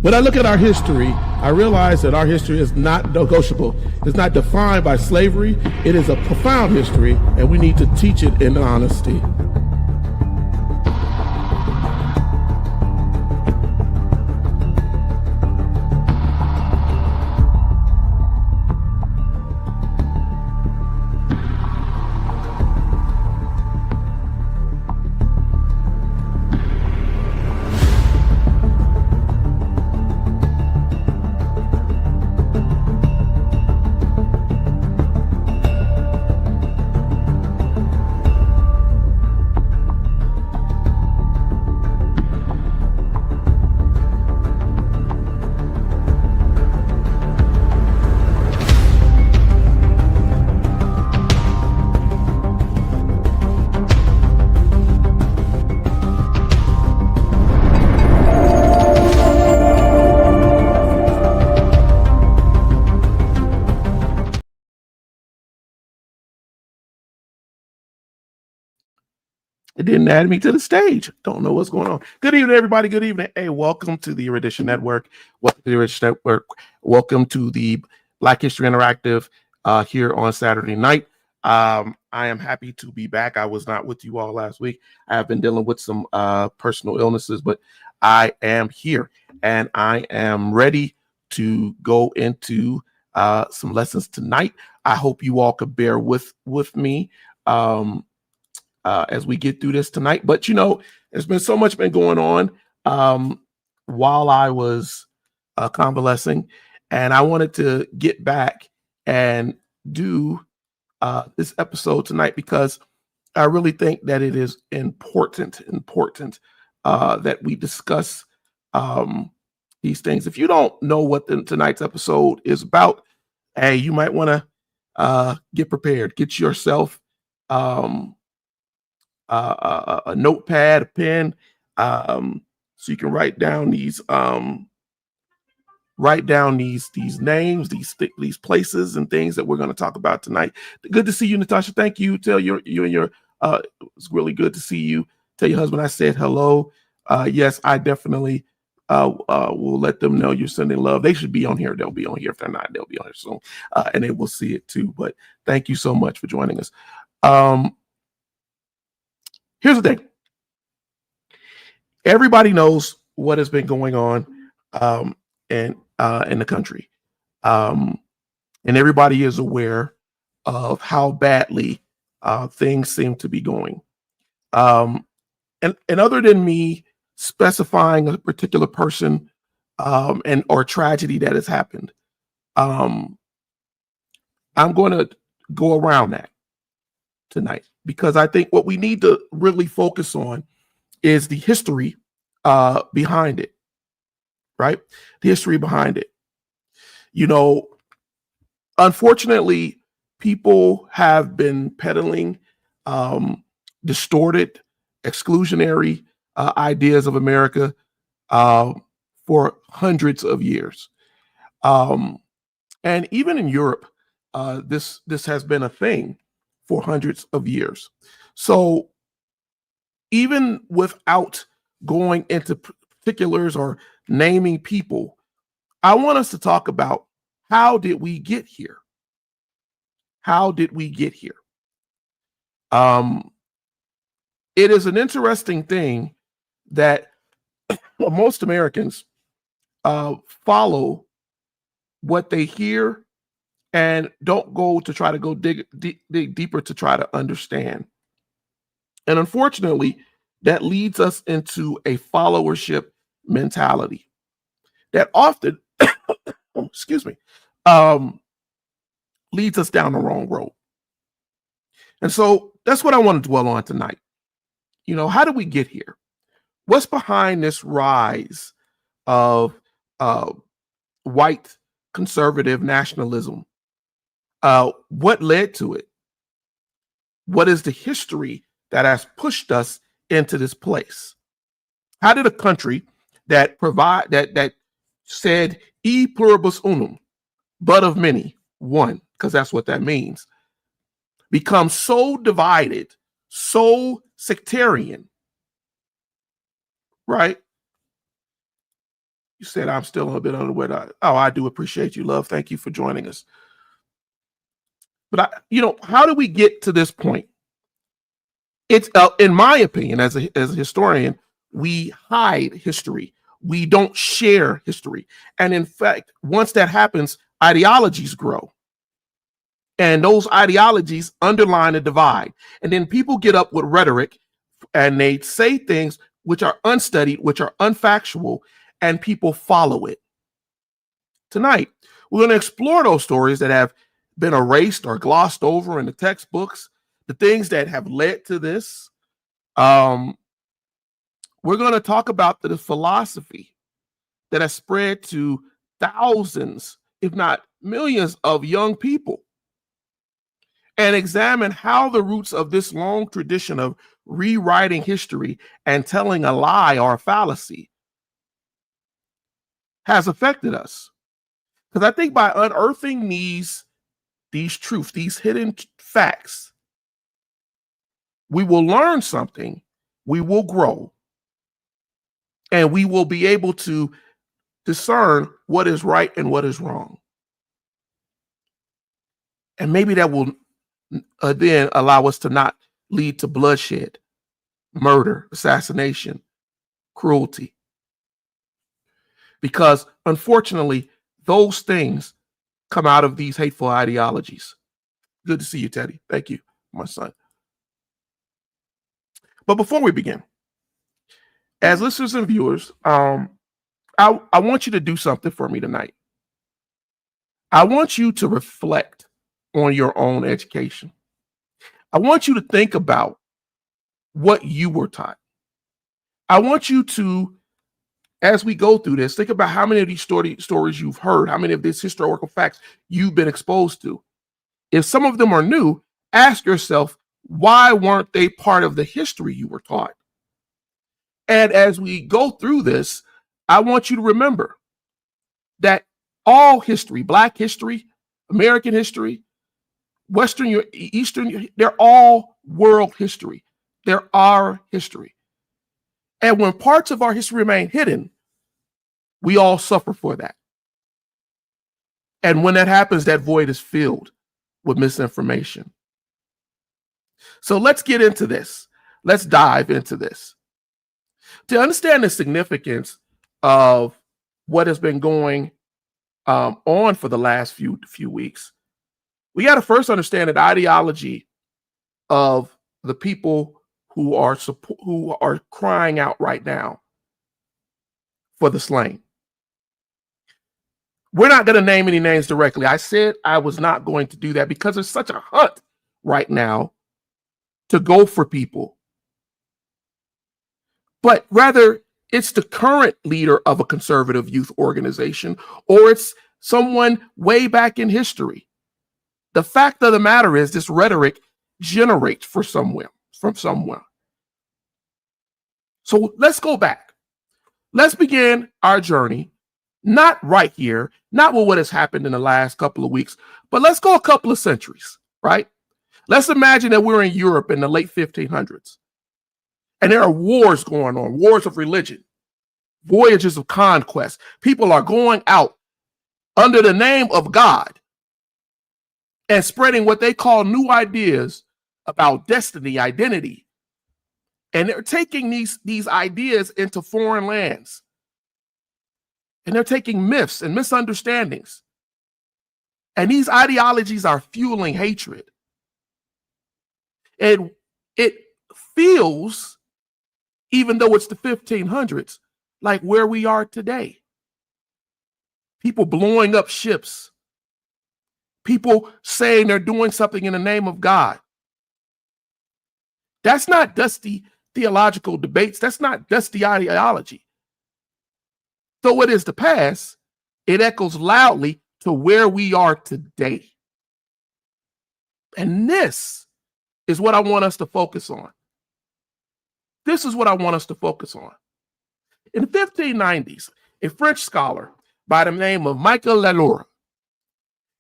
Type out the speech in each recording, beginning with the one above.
When I look at our history, I realize that our history is not negotiable. It's not defined by slavery. It is a profound history, and we need to teach it in honesty. It didn't add me to the stage. Don't know what's going on. Good evening, everybody. Good evening. Hey, welcome to the Erudition Network. Welcome to the Erudition Network. Welcome to the Black History Interactive here on Saturday night. I am happy to be back. I was not with you all last week. I have been dealing with some personal illnesses, but I am here and I am ready to go into some lessons tonight. I hope you all could bear with me. As we get through this tonight. But, you know, there's been so much been going on while I was convalescing, and I wanted to get back and do this episode tonight because I really think that it is important that we discuss these things. If you don't know what tonight's episode is about, hey, you might want to get prepared. Get yourself a notepad, a pen, so you can write down these names, these places and things that we're going to talk about tonight. Good to see you, Natasha. Thank you. Tell you and your it's really good to see you. Tell your husband I said hello. Yes, I definitely will let them know you're sending love. They should be on here. They'll be on here. If they're not, they'll be on here soon, and they will see it too. But thank you so much for joining us. Here's the thing. Everybody knows what has been going on in the country. And everybody is aware of how badly things seem to be going. And other than me specifying a particular person or tragedy that has happened, I'm going to go around that tonight, because I think what we need to really focus on is the history behind it, right? The history behind it. You know, unfortunately, people have been peddling distorted, exclusionary ideas of America for hundreds of years. And even in Europe, this has been a thing for hundreds of years. So even without going into particulars or naming people, I want us to talk about how did we get here? How did we get here? It is an interesting thing that most Americans follow what they hear and don't go to try to go dig deeper to try to understand. And unfortunately, that leads us into a followership mentality that often, excuse me, leads us down the wrong road. And so that's what I want to dwell on tonight. You know, how did we get here? What's behind this rise of white conservative nationalism? What led to it? What is the history that has pushed us into this place? How did a country that said e pluribus unum, but of many, one, because that's what that means, become so divided, so sectarian, right? You said I'm still a bit underway. Oh, I do appreciate you, love. Thank you for joining us. But how do we get to this point? It's in my opinion, as a historian, we hide history. We don't share history. And in fact, once that happens, ideologies grow. And those ideologies underline a divide. And then people get up with rhetoric and they say things which are unstudied, which are unfactual, and people follow it. Tonight, we're going to explore those stories that have been erased or glossed over in the textbooks, the things that have led to this. We're going to talk about the philosophy that has spread to thousands, if not millions, of young people, and examine how the roots of this long tradition of rewriting history and telling a lie or a fallacy has affected us. Because I think by unearthing these truths, these hidden facts, we will learn something, we will grow, and we will be able to discern what is right and what is wrong. And maybe that will then allow us to not lead to bloodshed, murder, assassination, cruelty. Because unfortunately, those things come out of these hateful ideologies. Good to see you, Teddy. Thank you, my son. But before we begin, as listeners and viewers, I want you to do something for me tonight. I want you to reflect on your own education. I want you to think about what you were taught. I want you to, as we go through this, think about how many of these stories you've heard, how many of these historical facts you've been exposed to. If some of them are new, ask yourself, why weren't they part of the history you were taught? And as we go through this, I want you to remember that all history, Black history, American history, Western, Eastern, they're all world history. They're our history. And when parts of our history remain hidden, we all suffer for that. And when that happens, that void is filled with misinformation. So let's get into this. Let's dive into this. To understand the significance of what has been going on for the last few weeks, we got to first understand that ideology of the people who are crying out right now for the slain. We're not going to name any names directly. I said I was not going to do that because there's such a hunt right now to go for people. But rather, it's the current leader of a conservative youth organization, or it's someone way back in history. The fact of the matter is, this rhetoric generates from somewhere. So let's go back. Let's begin our journey, not right here, not with what has happened in the last couple of weeks, but let's go a couple of centuries, right? Let's imagine that we're in Europe in the late 1500s, and there are wars going on, wars of religion, voyages of conquest. People are going out under the name of God and spreading what they call new ideas about destiny, identity. And they're taking these ideas into foreign lands. And they're taking myths and misunderstandings. And these ideologies are fueling hatred. And it feels, even though it's the 1500s, like where we are today. People blowing up ships. People saying they're doing something in the name of God. That's not dusty theological debates. That's not dusty ideology. Though it is the past, it echoes loudly to where we are today. And this is what I want us to focus on. This is what I want us to focus on. In the 1590s, a French scholar by the name of Michael Lalure,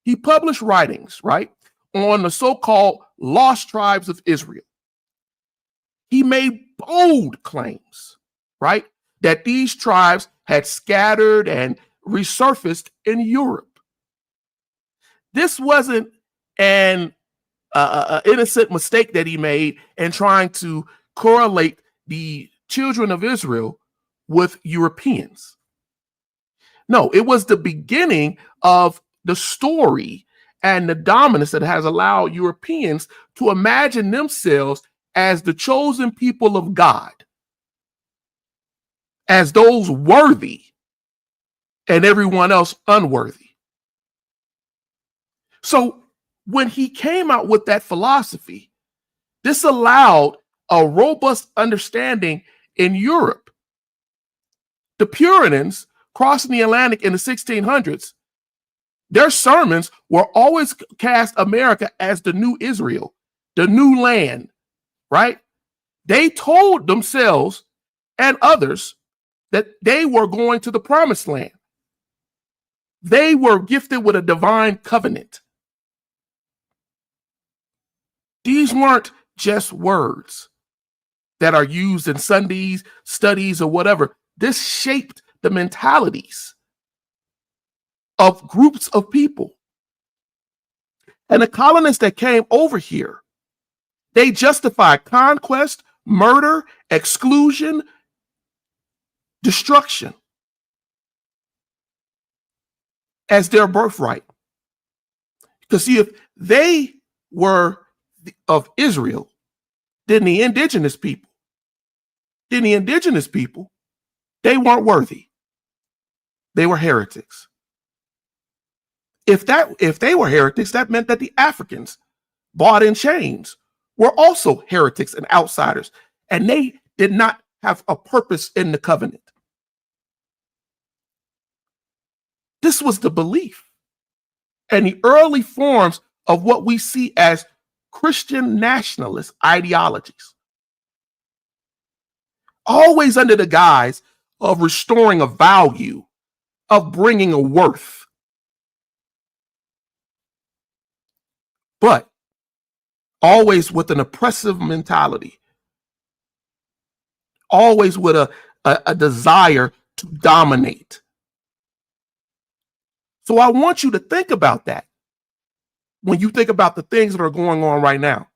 he published writings, right, on the so-called lost tribes of Israel. He made bold claims, right, that these tribes had scattered and resurfaced in Europe. This wasn't an innocent mistake that he made in trying to correlate the children of Israel with Europeans. No, it was the beginning of the story and the dominance that has allowed Europeans to imagine themselves as the chosen people of God, as those worthy and everyone else unworthy. So when he came out with that philosophy, this allowed a robust understanding in Europe. The Puritans crossing the Atlantic in the 1600s, their sermons were always cast America as the new Israel, the new land, right? They told themselves and others that they were going to the promised land. They were gifted with a divine covenant. These weren't just words that are used in Sundays, studies, or whatever. This shaped the mentalities of groups of people. And the colonists that came over here, they justified conquest, murder, exclusion, destruction as their birthright. Because see, if they were of Israel, then the indigenous people, they weren't worthy. They were heretics. If they were heretics, that meant that the Africans bought in chains were also heretics and outsiders, and they did not have a purpose in the covenant. This was the belief and the early forms of what we see as Christian nationalist ideologies, always under the guise of restoring a value, of bringing a worth. But always with an oppressive mentality, always with a desire to dominate. So I want you to think about that when you think about the things that are going on right now.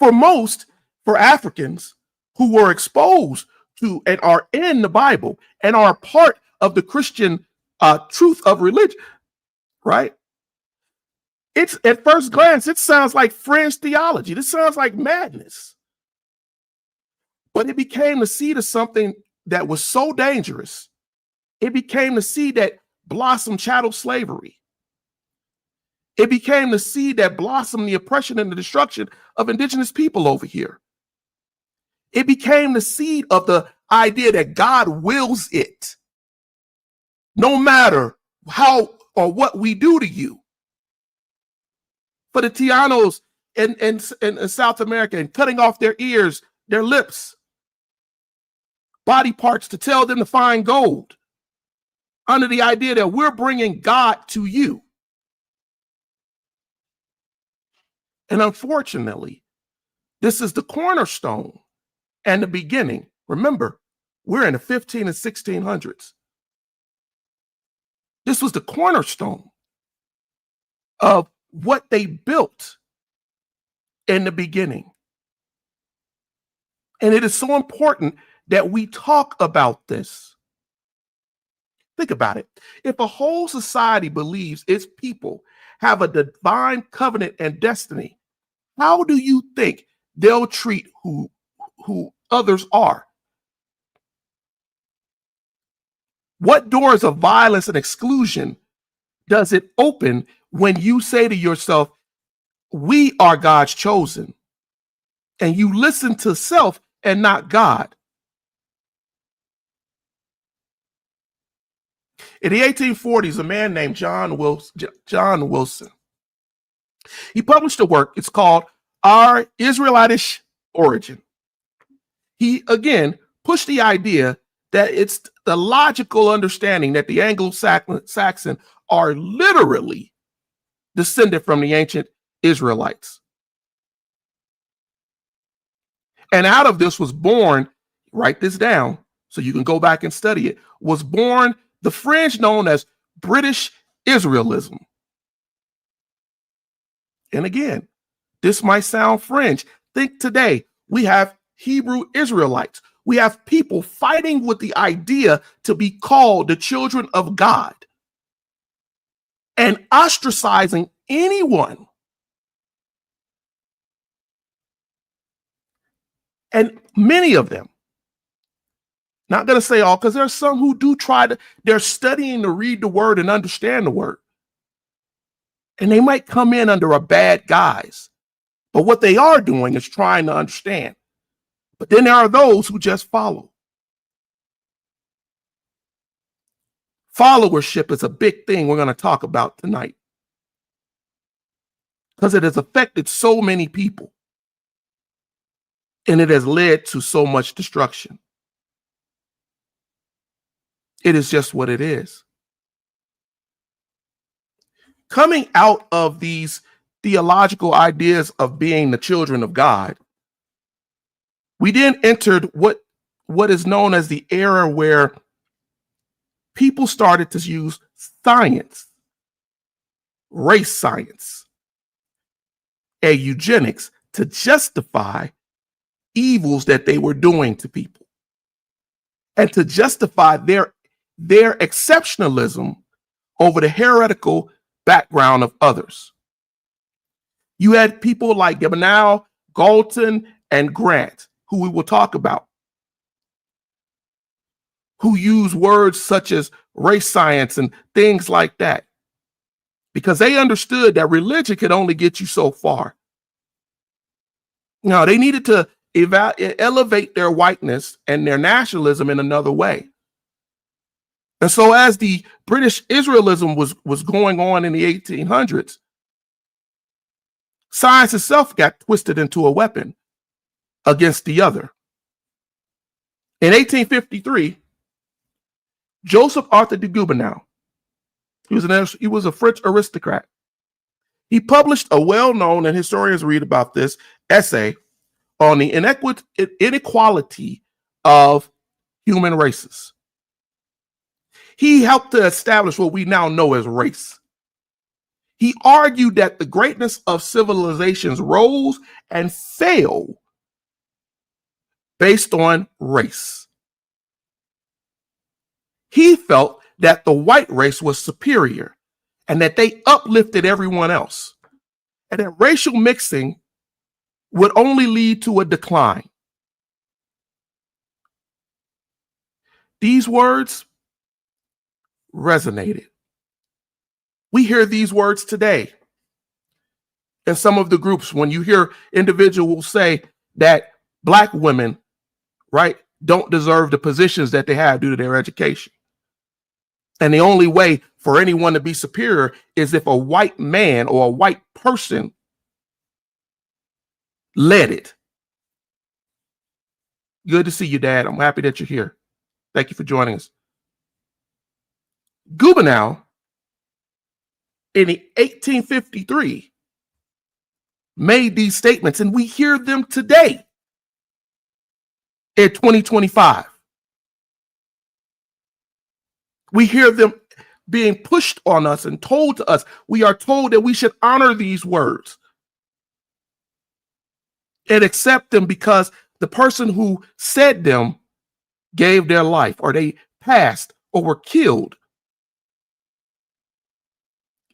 For Africans who were exposed to and are in the Bible and are part of the Christian truth of religion, right? It's at first glance, it sounds like fringe theology. This sounds like madness. But it became the seed of something that was so dangerous. It became the seed that blossomed chattel slavery. It became the seed that blossomed the oppression and the destruction of indigenous people over here. It became the seed of the idea that God wills it, no matter how or what we do to you. For the Tianos in South America, and cutting off their ears, their lips, body parts to tell them to find gold, under the idea that we're bringing God to you. And unfortunately, this is the cornerstone and the beginning. Remember, we're in the 15 and 1600s. This was the cornerstone of what they built in the beginning. And it is so important that we talk about this. Think about it. If a whole society believes its people have a divine covenant and destiny, how do you think they'll treat who others are? What doors of violence and exclusion does it open when you say to yourself, we are God's chosen, and you listen to self and not God? In the 1840s, a man named John Wilson, he published a work. It's called Our Israelitish Origin. He, again, pushed the idea that it's the logical understanding that the Anglo-Saxon are literally descended from the ancient Israelites. And out of this was born write this down so you can go back and study it, was born the fringe known as British Israelism. And again, this might sound fringe. Think today, we have Hebrew Israelites. We have people fighting with the idea to be called the children of God and ostracizing anyone. And many of them, not going to say all, because there are some who do they're studying to read the word and understand the word. And they might come in under a bad guise. But what they are doing is trying to understand. But then there are those who just follow. Followership is a big thing we're going to talk about tonight, because it has affected so many people. And it has led to so much destruction. It is just what it is. Coming out of these theological ideas of being the children of God, we then entered what is known as the era where people started to use science, race science, and eugenics to justify evils that they were doing to people and to justify their exceptionalism over the heretical background of others. You had people like Gobineau, Galton, and Grant, who we will talk about, who use words such as race science and things like that, because they understood that religion could only get you so far. Now, they needed to elevate their whiteness and their nationalism in another way. And so as the British Israelism was going on in the 1800s, science itself got twisted into a weapon against the other. In 1853, Joseph Arthur de Gobineau, he was a French aristocrat. He published a well-known, and historians read about this, essay on the inequality of human races. He helped to establish what we now know as race. He argued that the greatness of civilizations rose and fell based on race. He felt that the white race was superior and that they uplifted everyone else, and that racial mixing would only lead to a decline. These words resonated. We hear these words today in some of the groups when you hear individuals say that Black women, right, don't deserve the positions that they have due to their education. And the only way for anyone to be superior is if a white man or a white person led it. Good to see you, Dad. I'm happy that you're here. Thank you for joining us. Gobineau, in 1853, made these statements, and we hear them today in 2025. We hear them being pushed on us and told to us. We are told that we should honor these words and accept them because the person who said them gave their life, or they passed, or were killed.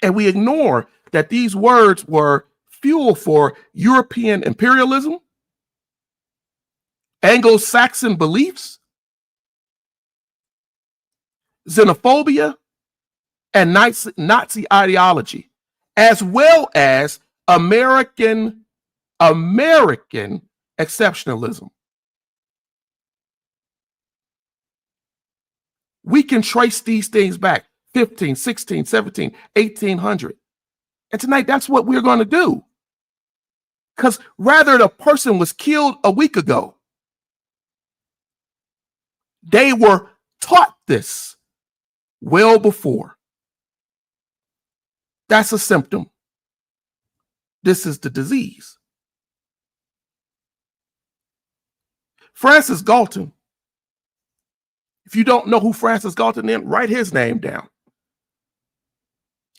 And we ignore that these words were fuel for European imperialism, Anglo-Saxon beliefs, xenophobia, and Nazi ideology, as well as American exceptionalism. We can trace these things back 15, 16, 17, 1800. And tonight, that's what we're going to do. Because rather the person was killed a week ago, they were taught this well before. That's a symptom. This is the disease. Francis Galton, If you don't know who Francis Galton is, write his name down.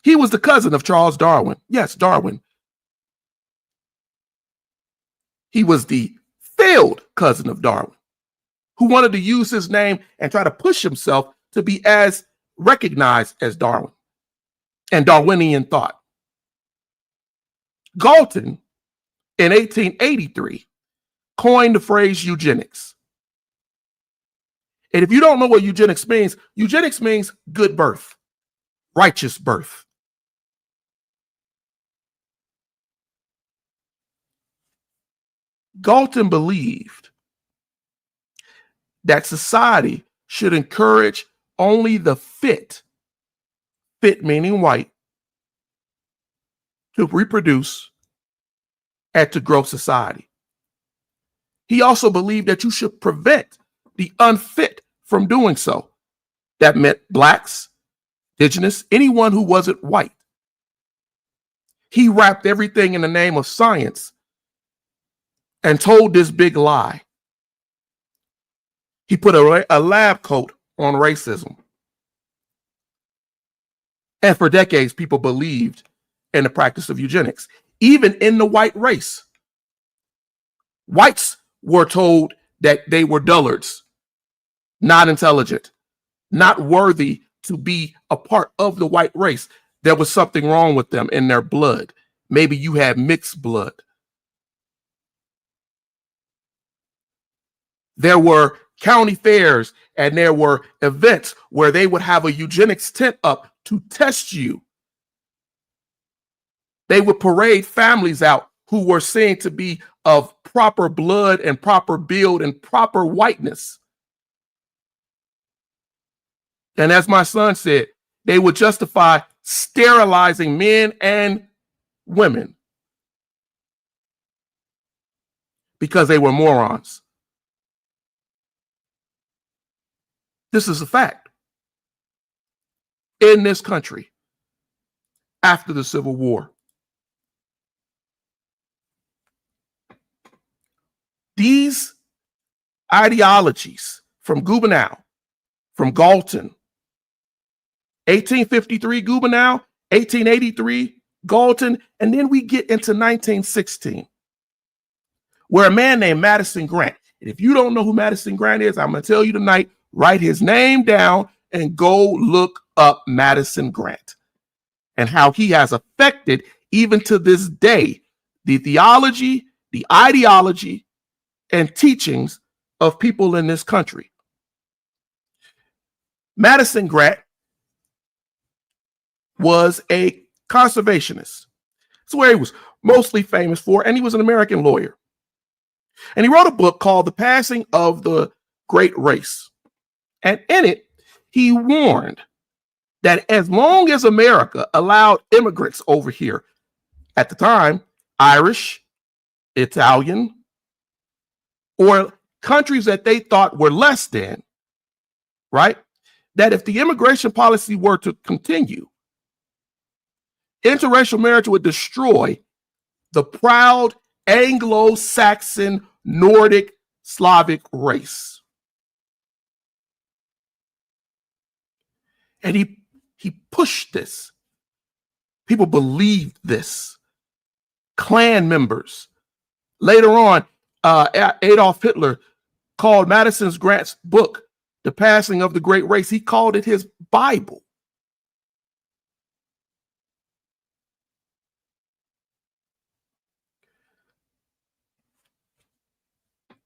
He was the cousin of Charles Darwin. Yes, Darwin. He was the failed cousin of Darwin, who wanted to use his name and try to push himself to be as recognized as Darwin and Darwinian thought. Galton, in 1883, coined the phrase eugenics. And if you don't know what eugenics means good birth, righteous birth. Galton believed that society should encourage only the fit meaning white, to reproduce and to grow society. He also believed that you should prevent the unfit from doing so. That meant blacks, indigenous, anyone who wasn't white. He wrapped everything in the name of science and told this big lie. He put a lab coat on racism. And for decades, people believed in the practice of eugenics, even in the white race. Whites were told that they were dullards, not intelligent, not worthy to be a part of the white race. There was something wrong with them in their blood. Maybe you had mixed blood. There were county fairs and there were events where they would have a eugenics tent up to test you. They would parade families out who were seen to be of proper blood and proper build and proper whiteness. And as my son said, they would justify sterilizing men and women because they were morons. This is a fact. In this country, after the Civil War, these ideologies from Gobineau, from Galton, 1853 Gobineau, 1883 Galton, and then we get into 1916, where a man named Madison Grant, and if you don't know who Madison Grant is, I'm going to tell you tonight, write his name down and go look up Madison Grant and how he has affected, even to this day, the theology, the ideology, and teachings of people in this country. Madison Grant was a conservationist. That's where he was mostly famous for, and he was an American lawyer. And he wrote a book called The Passing of the Great Race. And in it, he warned that as long as America allowed immigrants over here, at the time, Irish, Italian, or countries that they thought were less than, right? That if the immigration policy were to continue, interracial marriage would destroy the proud Anglo-Saxon, Nordic, Slavic race. And he pushed this. People believed this. Klan members. Later on, Adolf Hitler called Madison Grant's book, The Passing of the Great Race, he called it his Bible.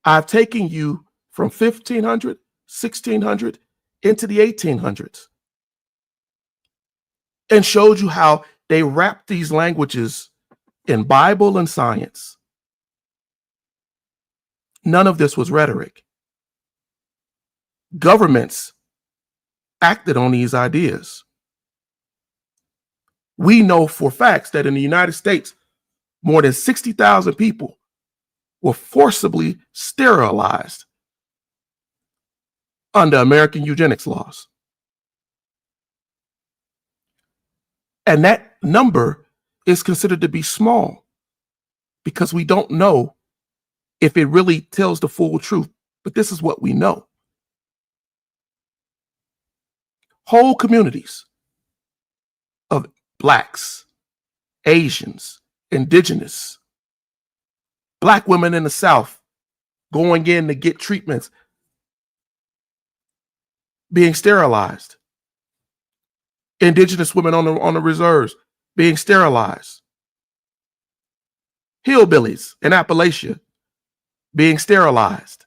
I've taken you from 1500, 1600 into the 1800s and showed you how they wrapped these languages in Bible and science. None of this was rhetoric. Governments acted on these ideas. We know for facts that in the United States, more than 60,000 people were forcibly sterilized under American eugenics laws. And that number is considered to be small because we don't know if it really tells the full truth. But this is what we know. whole communities of blacks, Asians, indigenous, black women in the South going in to get treatments, being sterilized, indigenous women on the reserves being sterilized, hillbillies in Appalachia being sterilized.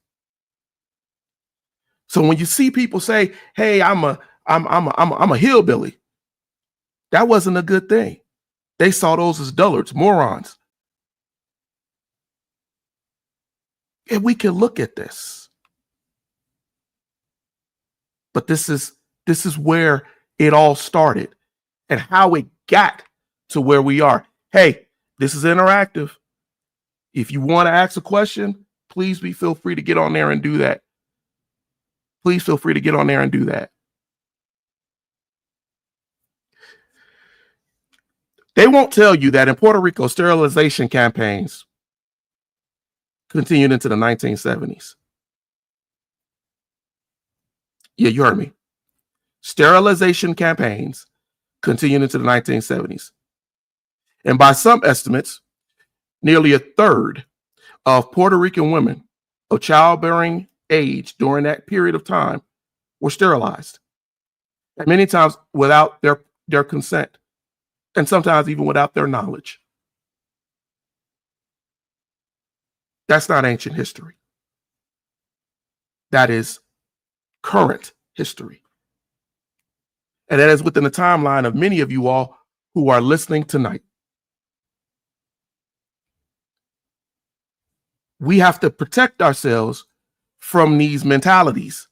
So when you see people say, "Hey, I'm a hillbilly," that wasn't a good thing. They saw those as dullards, morons. And we can look at this, but this is where it all started and how it got to where we are. Hey, this is interactive. If you want to ask a question, please feel free to get on there and do that. Please feel free to get on there and do that. They won't tell you that in Puerto Rico, sterilization campaigns continued into the 1970s. Yeah, you heard me. Sterilization campaigns continued into the 1970s. And by some estimates, nearly a third of Puerto Rican women of childbearing age during that period of time were sterilized, and many times without their consent, and sometimes even without their knowledge. That's not ancient history. That is current history. And that is within the timeline of many of you all who are listening tonight. We have to protect ourselves from these mentalities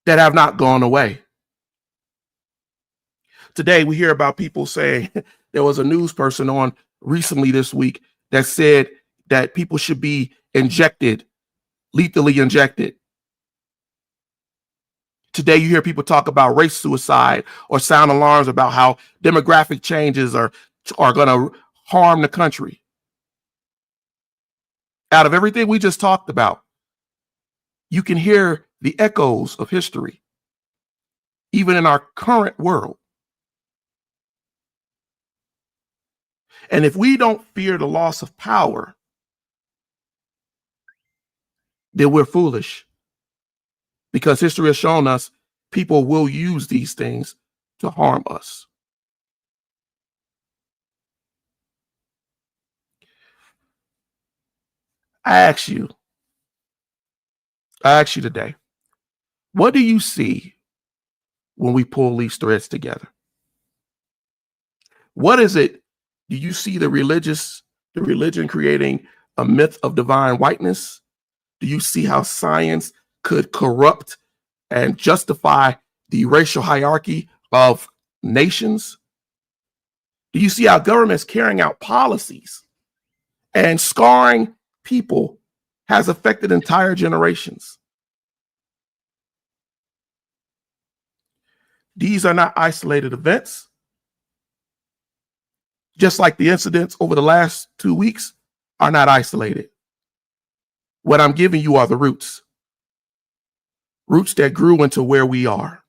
that have not gone away. Today, we hear about people saying, there was a news person on recently this week that said that people should be injected, lethally injected. Today, you hear people talk about race suicide or sound alarms about how demographic changes are going to harm the country. Out of everything we just talked about, you can hear the echoes of history, even in our current world. And if we don't fear the loss of power, then we're foolish. Because history has shown us people will use these things to harm us. I ask you today, what do you see when we pull these threads together? What is it? Do you see the religion creating a myth of divine whiteness? Do you see how science could corrupt and justify the racial hierarchy of nations? Do you see how governments carrying out policies and scarring people has affected entire generations? These are not isolated events. Just like the incidents over the last 2 weeks are not isolated. What I'm giving you are the roots that grew into where we are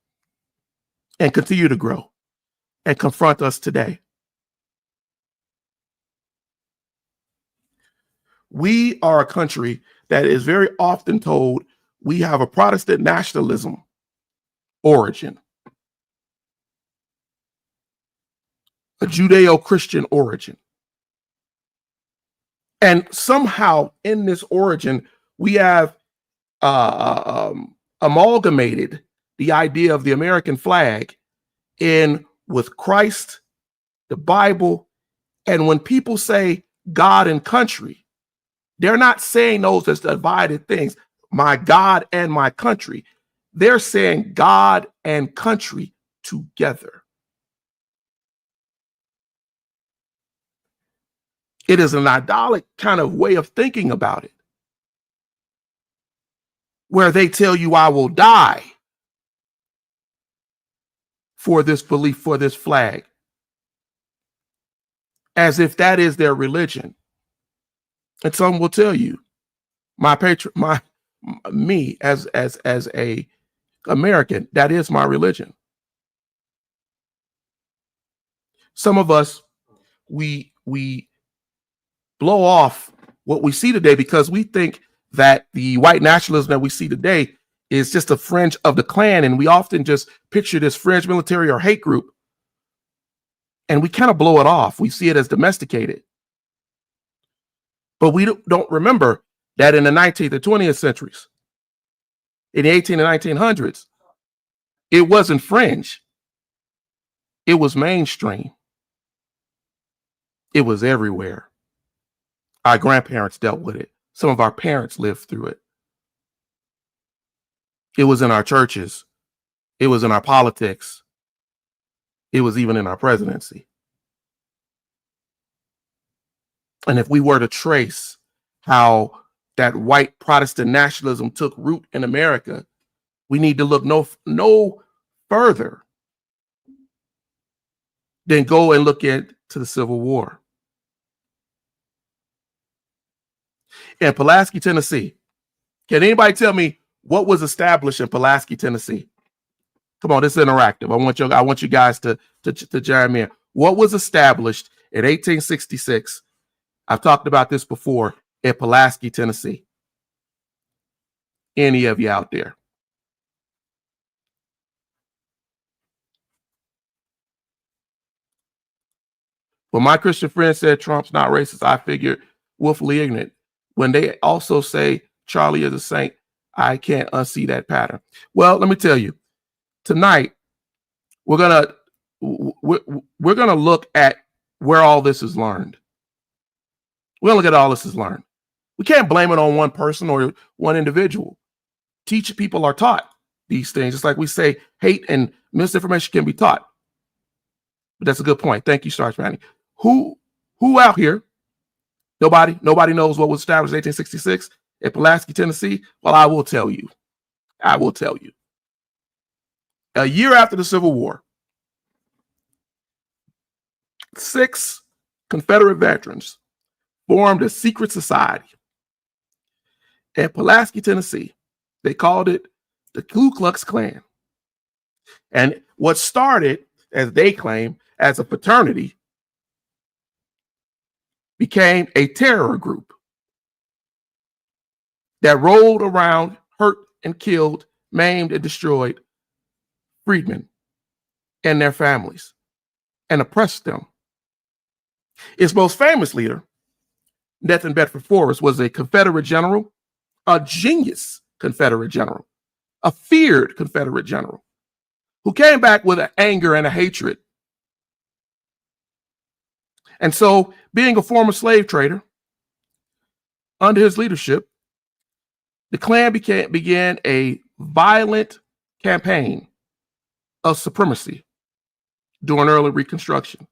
and continue to grow and confront us today. We are a country that is very often told we have a Protestant nationalism origin, a Judeo-Christian origin. And somehow in this origin, we have amalgamated the idea of the American flag in with Christ, the Bible. And when people say God and country, they're not saying those as divided things, my God and my country. They're saying God and country together. It is an idolic kind of way of thinking about it, where they tell you, I will die for this belief, for this flag, as if that is their religion. And some will tell you, me as a American. That is my religion. Some of us, we blow off what we see today because we think that the white nationalism that we see today is just a fringe of the Klan, and we often just picture this fringe military or hate group, and we kind of blow it off. We see it as domesticated. But we don't remember that in the 19th and 20th centuries, in the 18 and 1900s, it wasn't fringe. It was mainstream. It was everywhere. Our grandparents dealt with it. Some of our parents lived through it. It was in our churches. It was in our politics. It was even in our presidency. And if we were to trace how that white Protestant nationalism took root in America, we need to look no further than go and look into the Civil War. In Pulaski, Tennessee, can anybody tell me what was established in Pulaski, Tennessee? Come on, this is interactive. I want you guys to chime in. What was established in 1866? I've talked about this before, in Pulaski, Tennessee. Any of you out there? When my Christian friend said Trump's not racist, I figured willfully ignorant. When they also say Charlie is a saint, I can't unsee that pattern. Well, let me tell you, tonight we're gonna look at where all this is learned. We're gonna look at all this is learned. We can't blame it on one person or one individual. Teach people are taught these things, just like we say hate and misinformation can be taught. But that's a good point. Thank you, Sarge Manning. Who out here? Nobody knows what was established in 1866 in Pulaski, Tennessee? Well, I will tell you. A year after the Civil War, 6 Confederate veterans formed a secret society in Pulaski, Tennessee. They called it the Ku Klux Klan. And what started, as they claim, as a fraternity became a terror group that rolled around, hurt and killed, maimed and destroyed freedmen and their families and oppressed them. Its most famous leader, Nathan Bedford Forrest, was a Confederate general, a genius Confederate general, a feared Confederate general who came back with an anger and a hatred. And so, being a former slave trader, under his leadership, the Klan began a violent campaign of supremacy during early Reconstruction.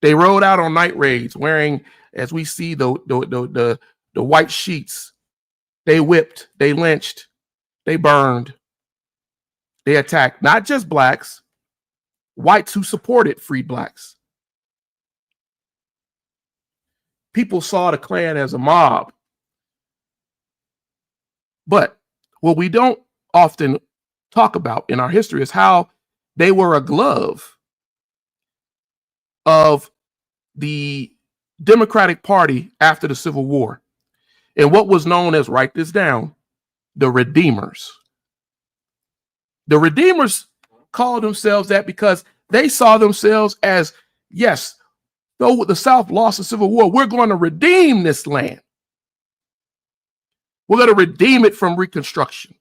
They rode out on night raids wearing, as we see, the white sheets. They whipped, they lynched, they burned, they attacked not just blacks, whites who supported freed blacks. People saw the Klan as a mob. But what we don't often talk about in our history is how they were a glove of the Democratic Party after the Civil War, and what was known as, write this down, the Redeemers. The Redeemers called themselves that because they saw themselves as, yes, though the South lost the Civil War, we're going to redeem this land. We're going to redeem it from Reconstruction.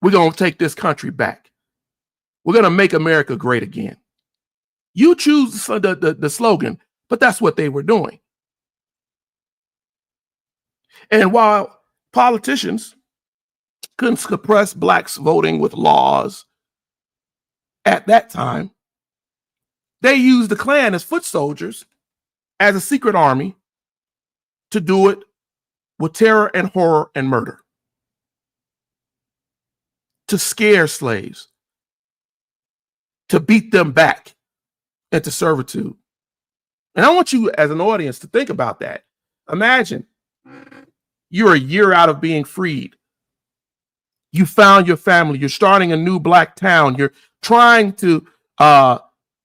We're going to take this country back. We're going to make America great again. You choose the slogan, but that's what they were doing. And while politicians couldn't suppress blacks voting with laws at that time, they used the Klan as foot soldiers, as a secret army, to do it with terror and horror and murder, to scare slaves, to beat them back into servitude. And I want you as an audience to think about that. Imagine you're a year out of being freed. You found your family. You're starting a new black town. You're trying to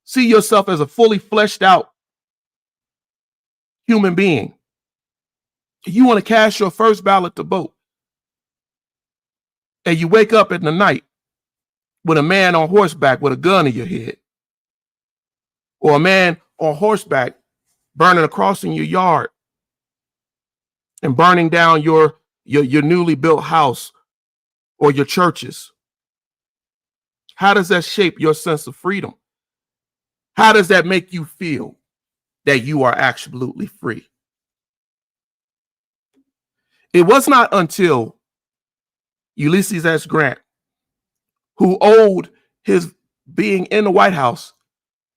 see yourself as a fully fleshed out human being. You want to cast your first ballot to vote. And you wake up in the night with a man on horseback with a gun in your head. Or a man on horseback burning across in your yard and burning down your newly built house or your churches. How does that shape your sense of freedom? How does that make you feel that you are absolutely free? It was not until Ulysses S. Grant, who owed his being in the White House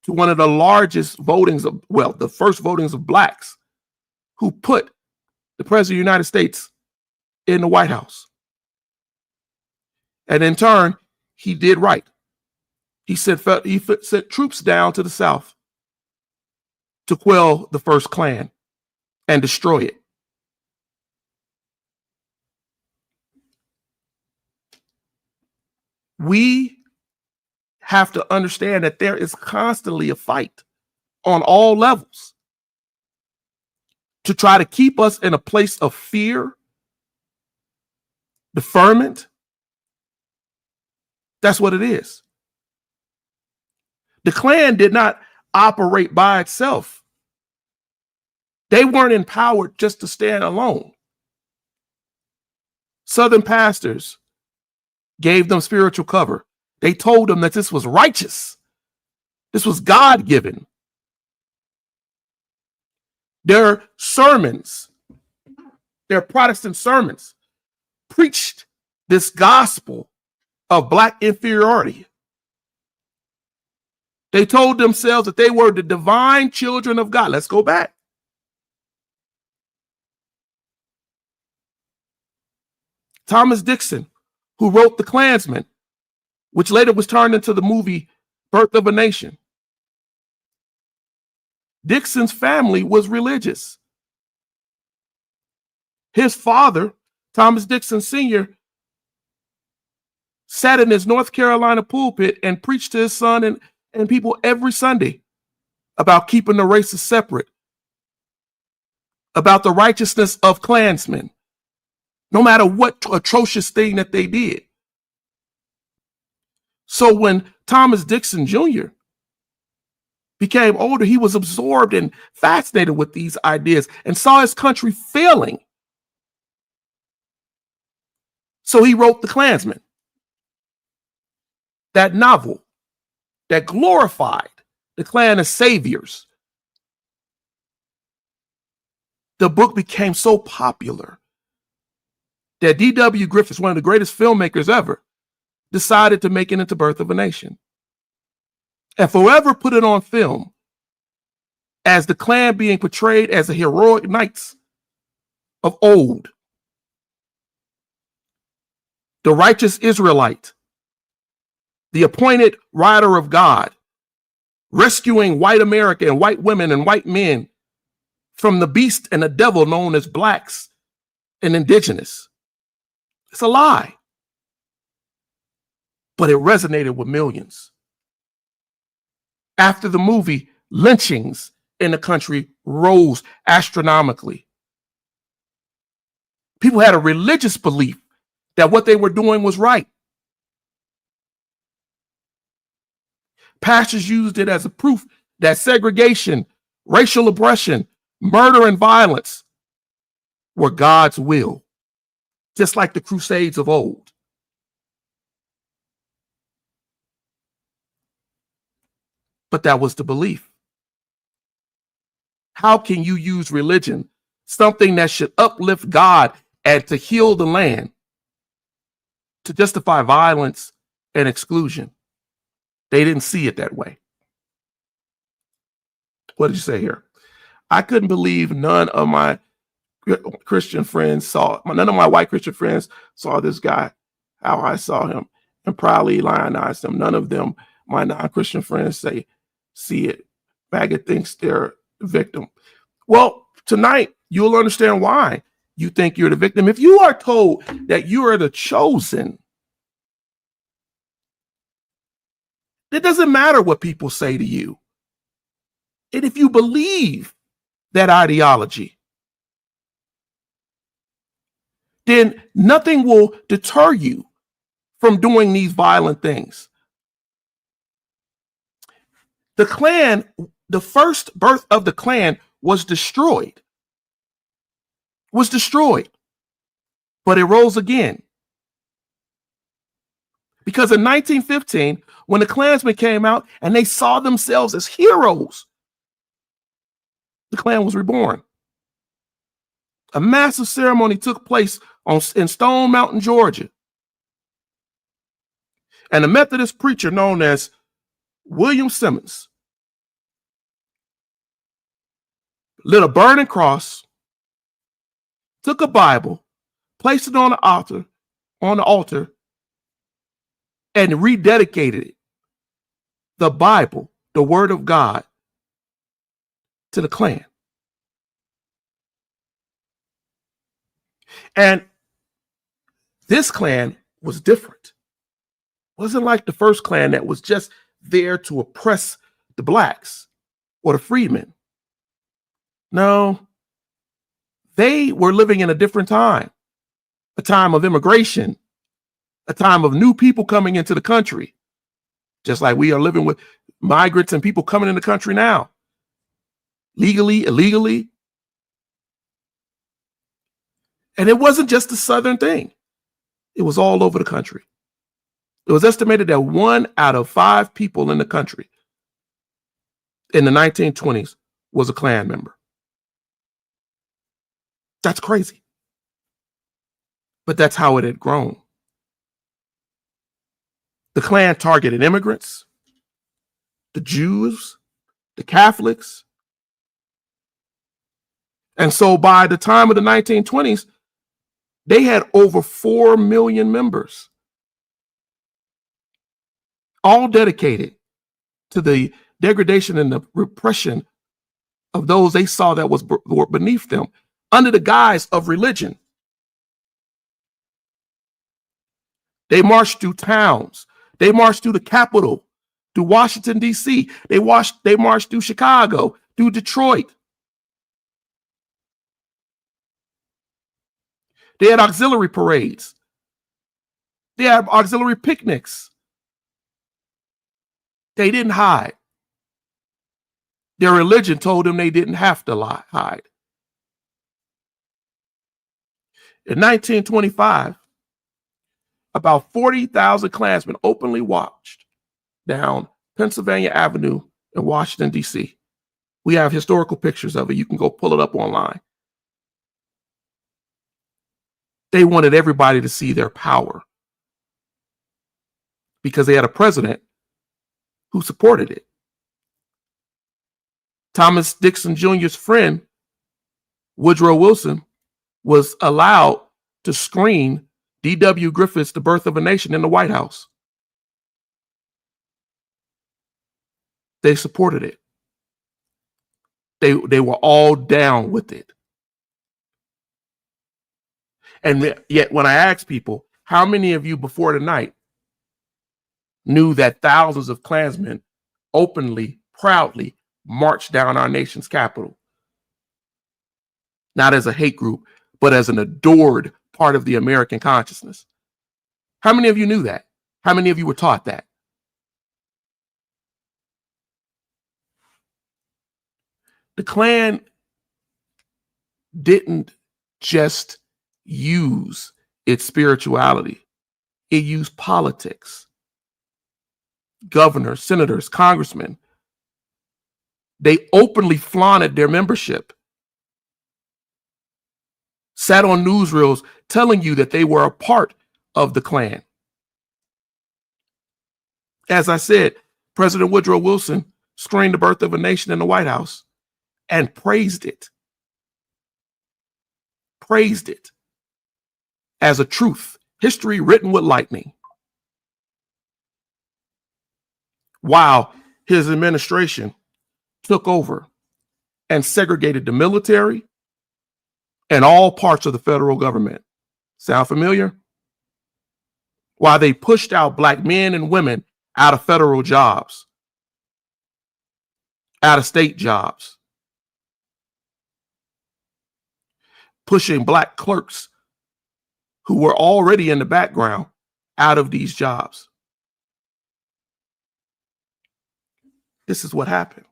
to one of the largest votings of, well, the first votings of blacks, who put the President of the United States in the White House. And in turn, he did right. He sent troops down to the South to quell the first Klan and destroy it. We have to understand that there is constantly a fight on all levels to try to keep us in a place of fear, deferment. That's what it is. The Klan did not operate by itself. They weren't empowered just to stand alone. Southern pastors gave them spiritual cover. They told them that this was righteous. This was God-given. Their sermons, their Protestant sermons, preached this gospel of black inferiority. They told themselves that they were the divine children of God. Let's go back. Thomas Dixon, who wrote The Klansman, which later was turned into the movie Birth of a Nation. Dixon's family was religious. His father, Thomas Dixon Sr., sat in his North Carolina pulpit and preached to his son and people every Sunday about keeping the races separate, about the righteousness of Klansmen, no matter what atrocious thing that they did. So when Thomas Dixon Jr. became older, he was absorbed and fascinated with these ideas and saw his country failing. So he wrote The Klansman, that novel that glorified the Klan as saviors. The book became so popular that D.W. Griffith, one of the greatest filmmakers ever, decided to make it into Birth of a Nation and forever put it on film as the Klan being portrayed as the heroic knights of old, the righteous Israelite, the appointed rider of God, rescuing white America and white women and white men from the beast and the devil known as blacks and indigenous. It's a lie. But it resonated with millions. After the movie, lynchings in the country rose astronomically. People had a religious belief that what they were doing was right. Pastors used it as a proof that segregation, racial oppression, murder, and violence were God's will, just like the Crusades of old. But that was the belief. How can you use religion, something that should uplift God and to heal the land, to justify violence and exclusion? They didn't see it that way. What did you say here? I couldn't believe none of my Christian friends none of my white Christian friends saw this guy, how I saw him, and proudly lionized him. None of them, my non-Christian friends, see it. Maggot thinks they're the victim. Well, tonight you'll understand why you think you're the victim. If you are told that you are the chosen, It doesn't matter what people say to you. And if you believe that ideology, then nothing will deter you from doing these violent things. The Klan, the first birth of the Klan was destroyed. But it rose again. Because in 1915, when the Klansmen came out and they saw themselves as heroes, the Klan was reborn. A massive ceremony took place in Stone Mountain, Georgia. And a Methodist preacher known as William Simmons lit a burning cross, took a Bible, placed it on the altar, and rededicated it, the Bible, the Word of God, to the Klan. And this Klan was different. It wasn't like the first Klan that was just there to oppress the blacks or the freedmen. No, they were living in a different time, a time of immigration, a time of new people coming into the country, just like we are living with migrants and people coming in the country now, legally, illegally. And it wasn't just a Southern thing. It was all over the country. It was estimated that 1 out of 5 people in the country in the 1920s was a Klan member. That's crazy. But that's how it had grown. The Klan targeted immigrants, the Jews, the Catholics. And so by the time of the 1920s, they had over 4 million members, all dedicated to the degradation and the repression of those they saw that were beneath them under the guise of religion. They marched through towns. They marched through the Capitol, through Washington, D.C. They marched through Chicago, through Detroit. They had auxiliary parades. They had auxiliary picnics. They didn't hide. Their religion told them they didn't have to hide. In 1925, about 40,000 Klansmen openly marched down Pennsylvania Avenue in Washington, D.C. We have historical pictures of it. You can go pull it up online. They wanted everybody to see their power because they had a president who supported it. Thomas Dixon Jr.'s friend, Woodrow Wilson, was allowed to screen D.W. Griffith's The Birth of a Nation in the White House. They supported it. They were all down with it. And yet when I asked people, how many of you before tonight knew that thousands of Klansmen openly, proudly marched down our nation's capital? Not as a hate group, but as an adored part of the American consciousness. How many of you knew that? How many of you were taught that? The Klan didn't just use its spirituality. It used politics. Governors, senators, congressmen, they openly flaunted their membership, sat on newsreels telling you that they were a part of the Klan. As I said, President Woodrow Wilson screened The Birth of a Nation in the White House and praised it as a truth, history written with lightning. While his administration took over and segregated the military and all parts of the federal government. Sound familiar? While they pushed out Black men and women out of federal jobs, out of state jobs, pushing black clerks who were already in the background out of these jobs. This is what happened.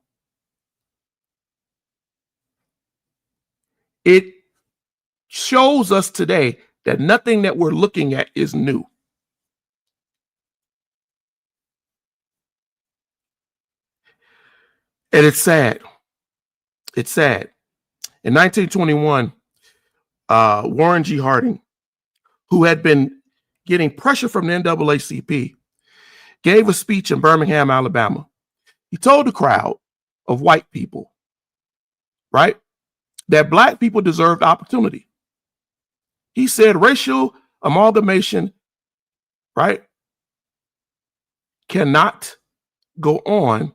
It shows us today that nothing that we're looking at is new. And it's sad. It's sad. In 1921, Warren G. Harding, who had been getting pressure from the NAACP, gave a speech in Birmingham, Alabama. He told the crowd of white people, right, that black people deserved opportunity. He said racial amalgamation, right, cannot go on.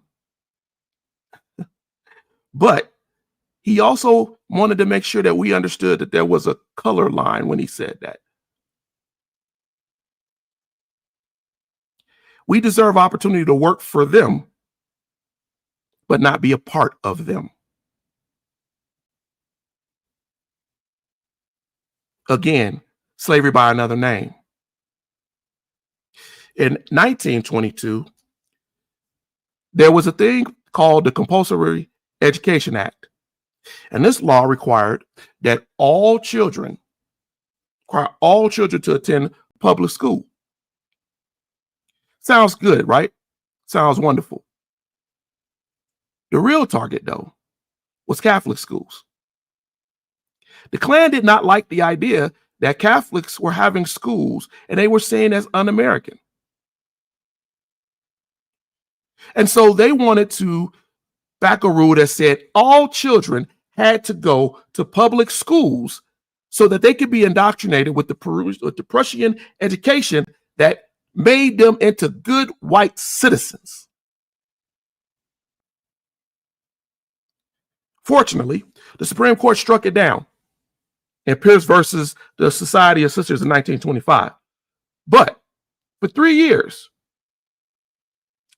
But he also wanted to make sure that we understood that there was a color line when he said that. We deserve opportunity to work for them, but not be a part of them. Again, slavery by another name. In 1922, there was a thing called the Compulsory Education Act. And this law required that all children to attend public school. Sounds good, right? Sounds wonderful. The real target, though, was Catholic schools. The Klan did not like the idea that Catholics were having schools and they were seen as un-American. And so they wanted to back a rule that said all children had to go to public schools so that they could be indoctrinated with the Prussian education that made them into good white citizens. Fortunately, the Supreme Court struck it down in Pierce versus the Society of Sisters in 1925. But for 3 years,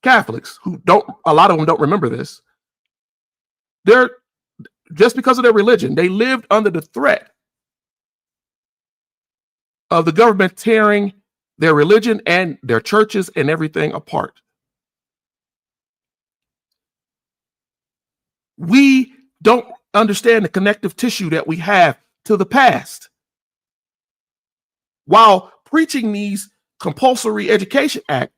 Catholics, a lot of them don't remember this, just because of their religion, they lived under the threat of the government tearing their religion and their churches and everything apart. We don't understand the connective tissue that we have to the past. While preaching these compulsory education act,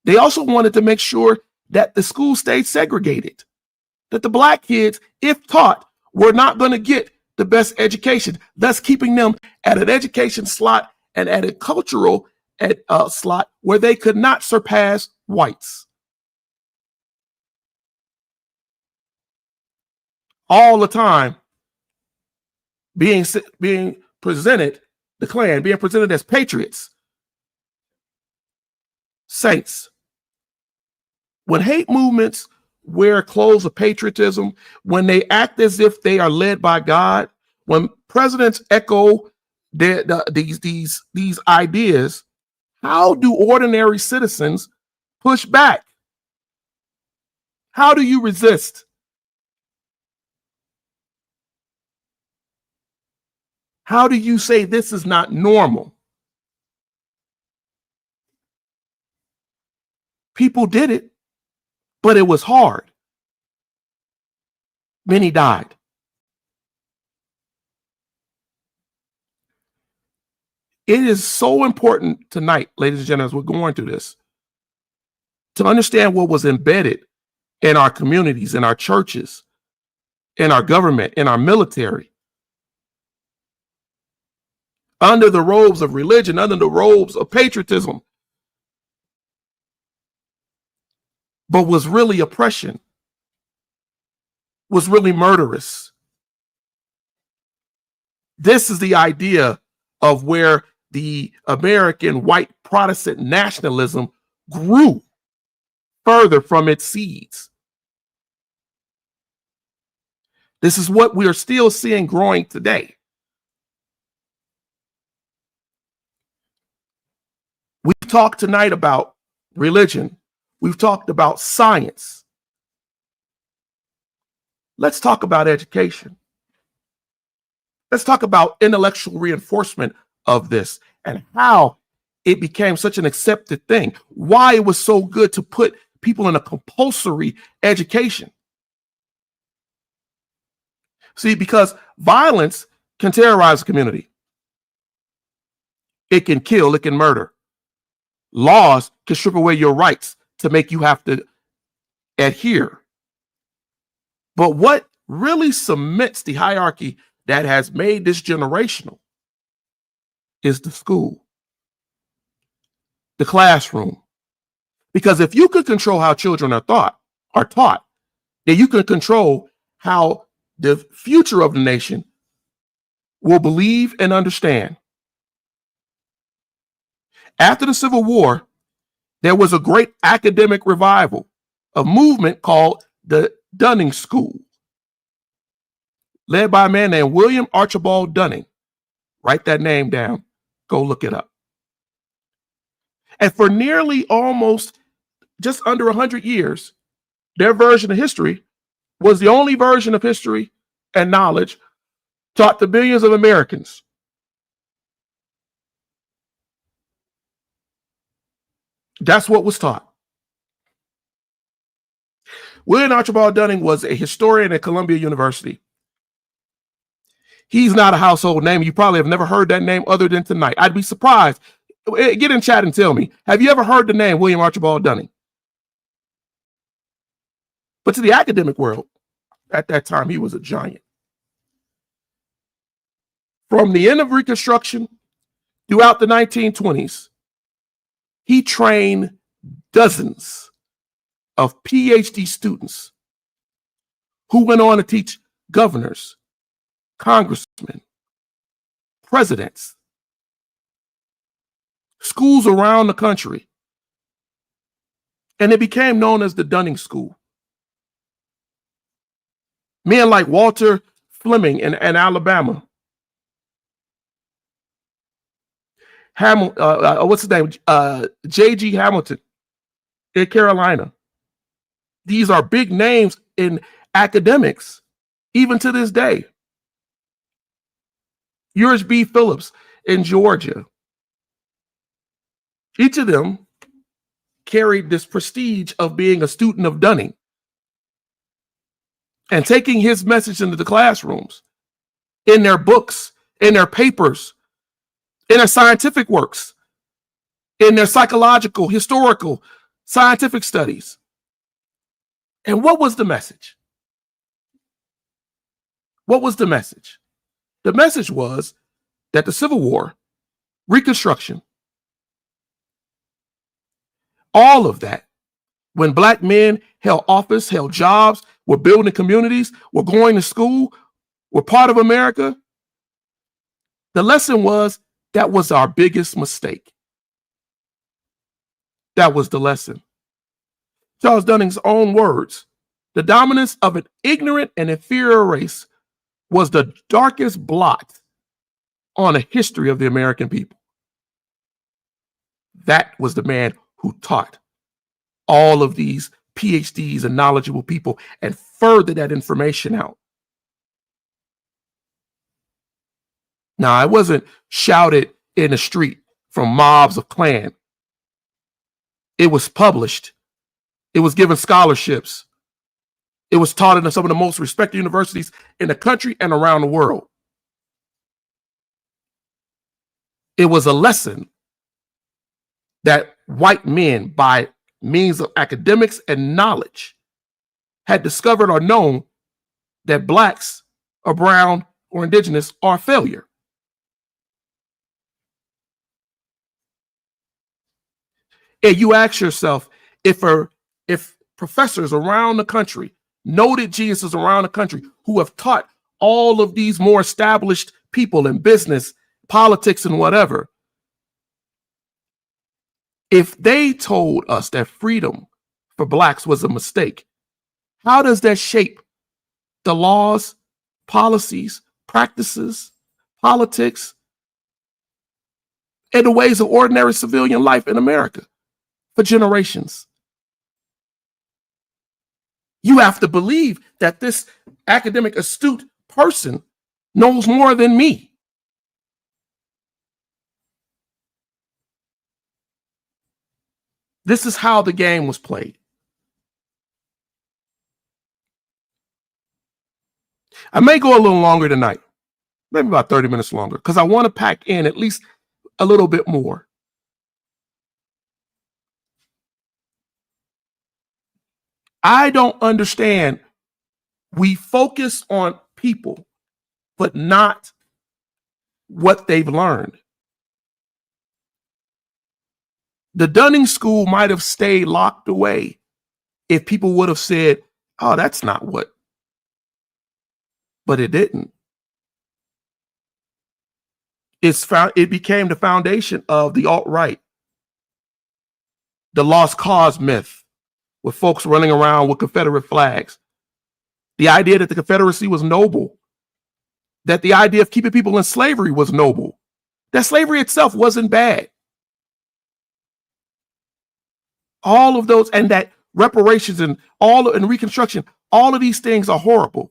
they also wanted to make sure that the school stayed segregated, that the black kids, if taught, were not going to get the best education, thus keeping them at an education slot and at a cultural slot where they could not surpass whites. All the time being presented, the Klan being presented as patriots, saints. When hate movements wear clothes of patriotism, when they act as if they are led by God, when presidents echo these ideas, how do ordinary citizens push back? How do you resist? How do you say this is not normal? People did it, but it was hard. Many died. It is so important tonight, ladies and gentlemen, as we're going through this, to understand what was embedded in our communities, in our churches, in our government, in our military, under the robes of religion, under the robes of patriotism, but was really oppression, was really murderous. This is the idea of where the American white Protestant nationalism grew further from its seeds. This is what we are still seeing growing today. We talked tonight about religion, We've talked about science. Let's talk about education. Let's talk about intellectual reinforcement of this and how it became such an accepted thing, why it was so good to put people in a compulsory education. See, because violence can terrorize a community. It can kill, it can murder. Laws can strip away your rights to make you have to adhere. But what really cements the hierarchy that has made this generational is the school, the classroom. Because if you could control how children are taught, then you can control how the future of the nation will believe and understand. After the Civil War, there was a great academic revival, a movement called the Dunning School, led by a man named William Archibald Dunning. Write that name down. Go look it up. And for nearly almost just under 100 years, their version of history was the only version of history and knowledge taught to billions of Americans. That's what was taught. William Archibald Dunning was a historian at Columbia University. He's not a household name. You probably have never heard that name other than tonight. I'd be surprised. Get in chat and tell me, have you ever heard the name William Archibald Dunning? But to the academic world, at that time, he was a giant. From the end of Reconstruction throughout the 1920s, he trained dozens of PhD students who went on to teach governors, congressmen, presidents, schools around the country. And it became known as the Dunning School. Men like Walter Fleming in Alabama, what's his name? J.G. Hamilton in Carolina. These are big names in academics, even to this day. Yours B. Phillips in Georgia. Each of them carried this prestige of being a student of Dunning and taking his message into the classrooms, in their books, in their papers, in their scientific works, in their psychological, historical, scientific studies. And what was the message? What was the message? The message was that the Civil War, Reconstruction, all of that, when Black men held office, held jobs, were building communities, were going to school, were part of America, the lesson was that was our biggest mistake. That was the lesson. Charles Dunning's own words, the dominance of an ignorant and inferior race was the darkest blot on the history of the American people. That was the man who taught all of these PhDs and knowledgeable people and furthered that information out. Now, it wasn't shouted in the street from mobs of Klan. It was published. It was given scholarships. It was taught in some of the most respected universities in the country and around the world. It was a lesson that white men, by means of academics and knowledge, had discovered or known that Blacks or brown or indigenous are a failure. And you ask yourself, if professors around the country, noted geniuses around the country who have taught all of these more established people in business, politics, and whatever, if they told us that freedom for Blacks was a mistake, how does that shape the laws, policies, practices, politics, and the ways of ordinary civilian life in America for generations? You have to believe that this academic astute person knows more than me. This is how the game was played. I may go a little longer tonight, maybe about 30 minutes longer, because I want to pack in at least a little bit more. I don't understand. We focus on people, but not what they've learned. The Dunning School might have stayed locked away if people would have said, oh, that's not what. But it didn't. It became the foundation of the alt-right, the lost cause myth, with folks running around with Confederate flags. The idea that the Confederacy was noble, that the idea of keeping people in slavery was noble, that slavery itself wasn't bad. All of those, and that reparations and Reconstruction, all of these things are horrible.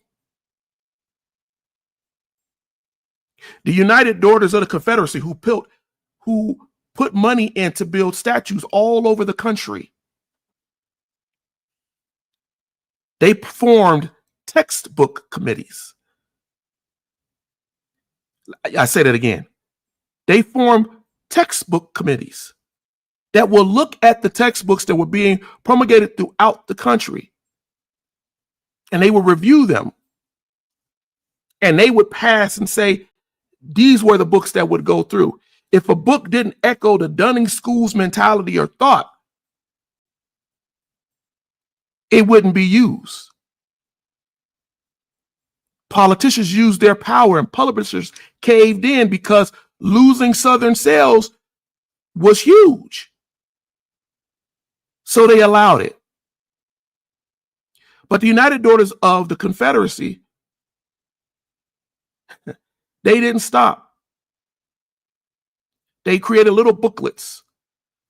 The United Daughters of the Confederacy, who put money in to build statues all over the country, they formed textbook committees. I say that again. They formed textbook committees that will look at the textbooks that were being promulgated throughout the country, and they would review them, and they would pass and say, these were the books that would go through. If a book didn't echo the Dunning School's mentality or thought, it wouldn't be used. Politicians used their power, and publishers caved in because losing Southern sales was huge. So they allowed it. But the United Daughters of the Confederacy, they didn't stop. They created little booklets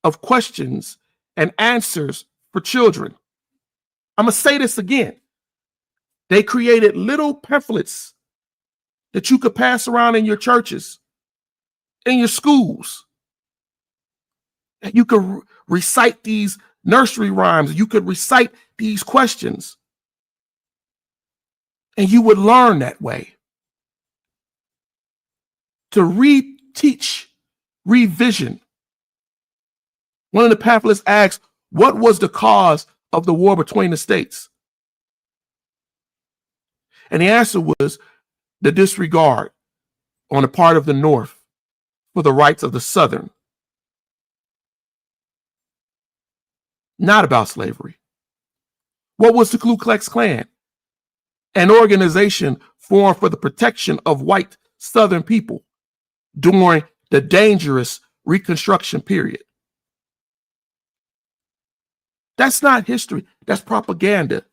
of questions and answers for children. I'm going to say this again. They created little pamphlets that you could pass around in your churches, in your schools. You could recite these nursery rhymes. You could recite these questions. And you would learn that way. To reteach, revision. One of the pamphlets asks, what was the cause of the war between the states? And the answer was the disregard on the part of the North for the rights of the Southern. Not about slavery. What was the Ku Klux Klan? An organization formed for the protection of white Southern people during the dangerous Reconstruction period. That's not history. That's propaganda.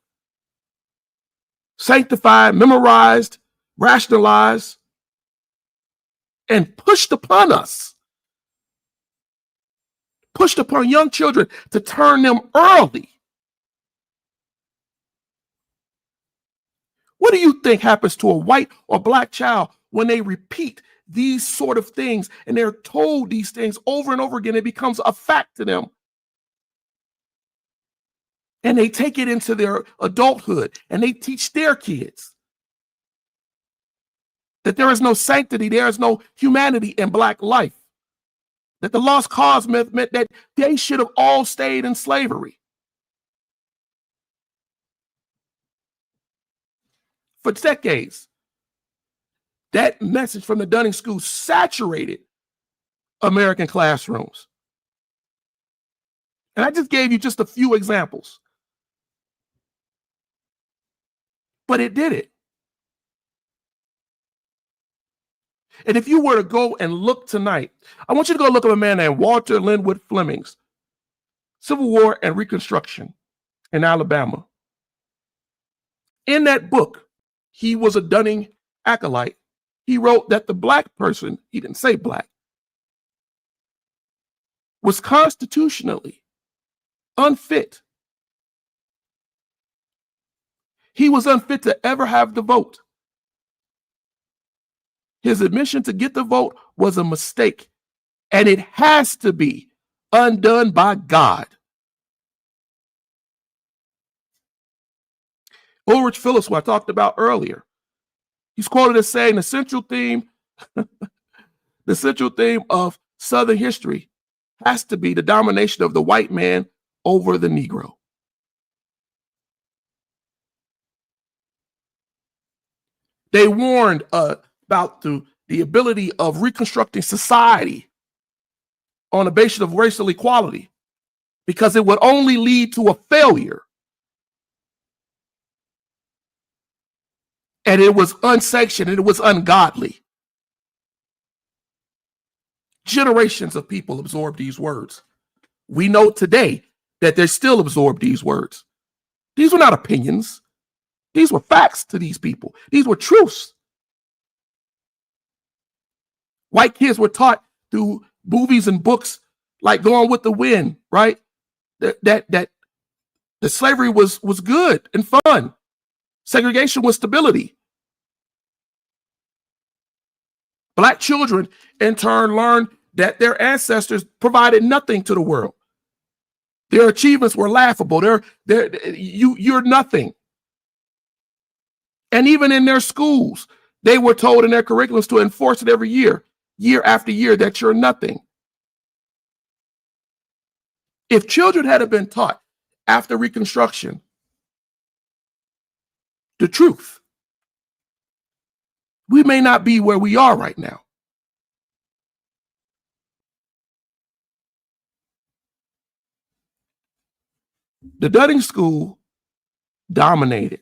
Sanctified, memorized, rationalized, and pushed upon us. Pushed upon young children to turn them early. What do you think happens to a white or black child when they repeat these sort of things and they're told these things over and over again? It becomes a fact to them. And they take it into their adulthood and they teach their kids that there is no sanctity, there is no humanity in black life. That the lost cause myth meant that they should have all stayed in slavery. For decades, that message from the Dunning School saturated American classrooms. And I just gave you just a few examples. But it did it. And if you were to go and look tonight, I want you to go look at a man named Walter Linwood Fleming's Civil War and Reconstruction in Alabama. In that book, he was a Dunning acolyte. He wrote that the black person, he didn't say black, was constitutionally unfit He was unfit to ever have the vote. His admission to get the vote was a mistake, and it has to be undone by God. Ulrich Phillips, who I talked about earlier, he's quoted as saying the central theme of Southern history has to be the domination of the white man over the Negro. They warned about the ability of reconstructing society on the basis of racial equality, because it would only lead to a failure. And it was unsanctioned and it was ungodly. Generations of people absorbed these words. We know today that they still absorb these words. These were not opinions. These were facts to these people. These were truths. White kids were taught through movies and books like Gone with the Wind, right? That slavery was good and fun. Segregation was stability. Black children, in turn, learned that their ancestors provided nothing to the world. Their achievements were laughable. You're nothing. And even in their schools, they were told in their curriculums to enforce it every year after year, that you're nothing. If children had been taught after Reconstruction the truth, we may not be where we are right now. The Dunning School dominated.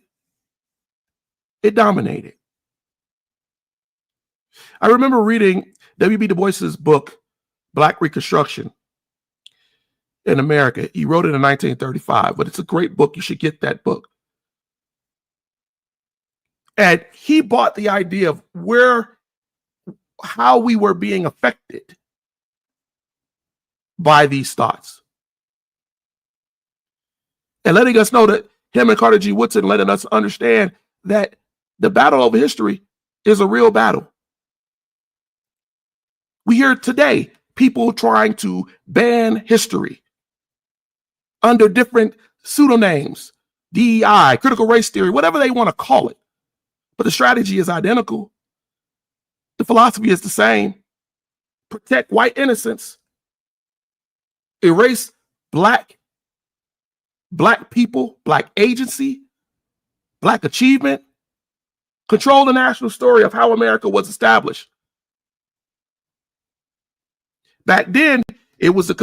It dominated. I remember reading W.B. Du Bois's book, Black Reconstruction in America. He wrote it in 1935, but it's a great book. You should get that book. And he brought the idea of how we were being affected by these thoughts. And letting us know that him and Carter G. Woodson letting us understand that the battle over history is a real battle. We hear today people trying to ban history under different pseudonames, DEI, critical race theory, whatever they want to call it. But the strategy is identical. The philosophy is the same. Protect white innocence. Erase black people, black agency, black achievement. Control the national story of how America was established. Back then, it was the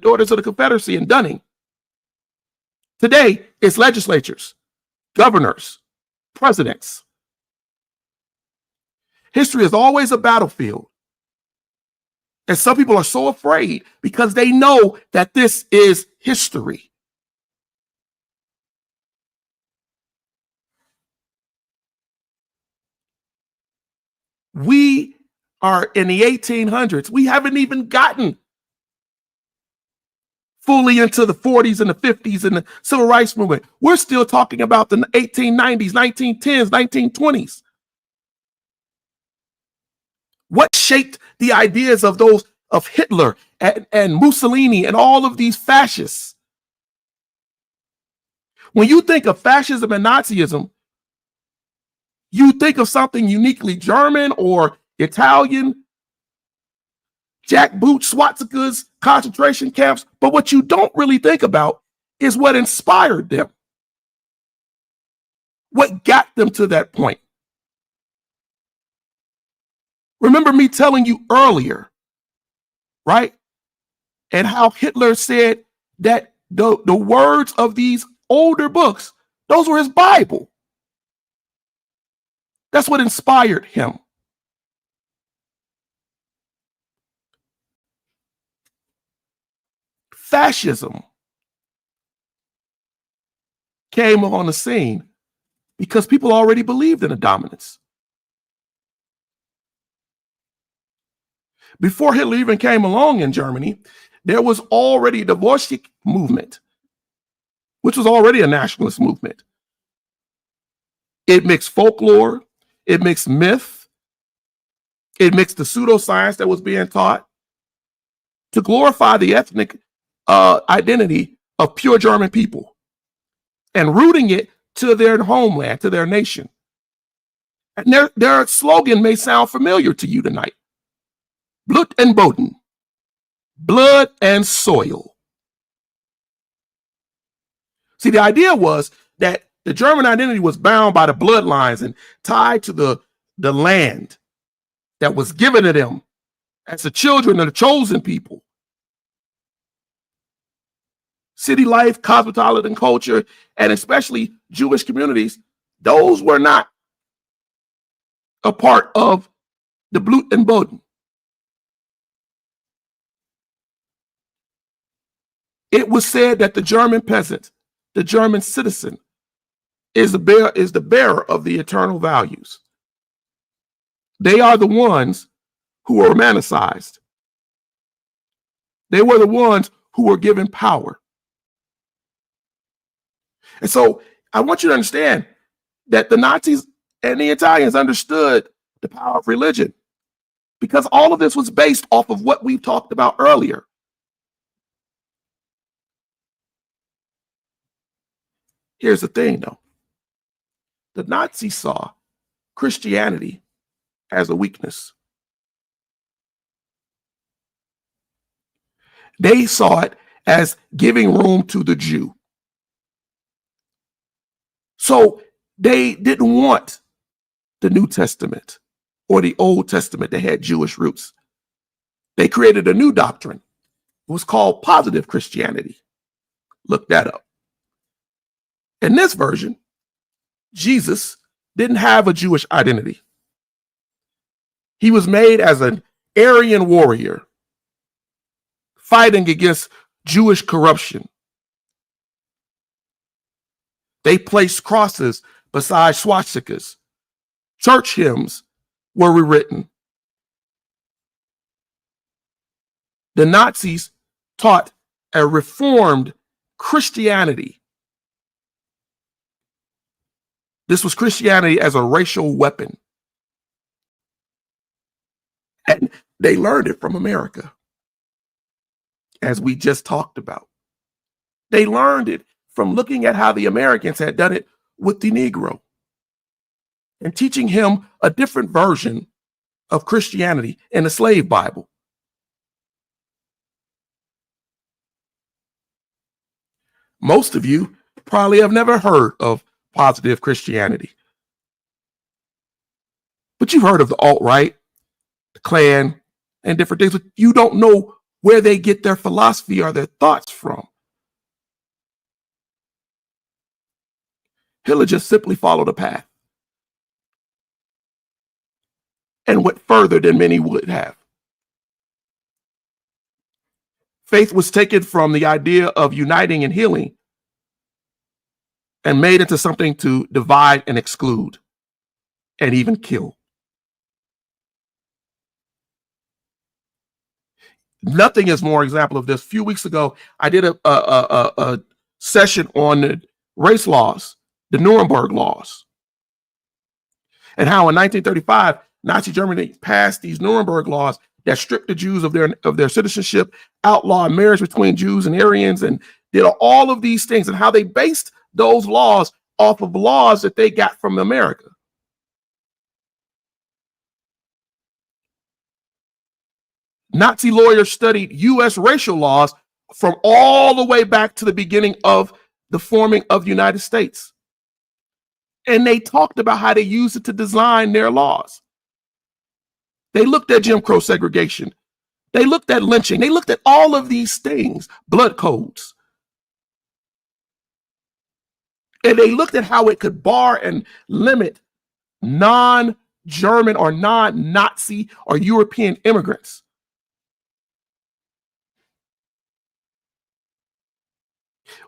Daughters of the Confederacy and Dunning. Today, it's legislatures, governors, presidents. History is always a battlefield. And some people are so afraid because they know that this is history. We are in the 1800s. We haven't even gotten fully into the 40s and the 50s and the civil rights movement. We're still talking about the 1890s, 1910s, 1920s. What shaped the ideas of those of Hitler and Mussolini and all of these fascists? When you think of fascism and Nazism, you think of something uniquely German or Italian, jackboot swastikas, concentration camps. But what you don't really think about is what inspired them. What got them to that point. Remember me telling you earlier, right? And how Hitler said that the words of these older books, those were his Bible. That's what inspired him. Fascism came on the scene because people already believed in a dominance. Before Hitler even came along in Germany, there was already the Bolshevik movement, which was already a nationalist movement. It mixed folklore, it mixed myth, it mixed the pseudoscience that was being taught to glorify the ethnic identity of pure German people and rooting it to their homeland, to their nation. And their slogan may sound familiar to you tonight. Blut and Boden, blood and soil. See, the idea was that the German identity was bound by the bloodlines and tied to the land that was given to them as the children of the chosen people. City life, cosmopolitan culture, and especially Jewish communities, those were not a part of the Blut and Boden. It was said that the German peasant, the German citizen, is the bearer of the eternal values. They are the ones who were romanticized. They were the ones who were given power. And so I want you to understand that the Nazis and the Italians understood the power of religion, because all of this was based off of what we talked about earlier. Here's the thing, though. The Nazis saw Christianity as a weakness. They saw it as giving room to the Jew. So they didn't want the New Testament or the Old Testament that had Jewish roots. They created a new doctrine. It was called positive Christianity. Look that up. In this version, Jesus didn't have a Jewish identity. He was made as an Aryan warrior, fighting against Jewish corruption. They placed crosses beside swastikas. Church hymns were rewritten. The Nazis taught a reformed Christianity. This was Christianity as a racial weapon. And they learned it from America, as we just talked about. They learned it from looking at how the Americans had done it with the Negro and teaching him a different version of Christianity in the slave Bible. Most of you probably have never heard of positive Christianity, but you've heard of the alt-right, the Klan, and different things, but you don't know where they get their philosophy or their thoughts from. Hitler just simply followed a path and went further than many would have. Faith was taken from the idea of uniting and healing and made into something to divide and exclude and even kill. Nothing is more example of this. A few weeks ago, I did a session on the race laws, the Nuremberg laws, and how in 1935, Nazi Germany passed these Nuremberg laws that stripped the Jews of their citizenship, outlawed marriage between Jews and Aryans, and did all of these things, and how they based those laws off of laws that they got from America. Nazi lawyers studied U.S. racial laws from all the way back to the beginning of the forming of the United States. And they talked about how they used it to design their laws. They looked at Jim Crow segregation. They looked at lynching. They looked at all of these things, blood codes. And they looked at how it could bar and limit non-German or non-Nazi or European immigrants.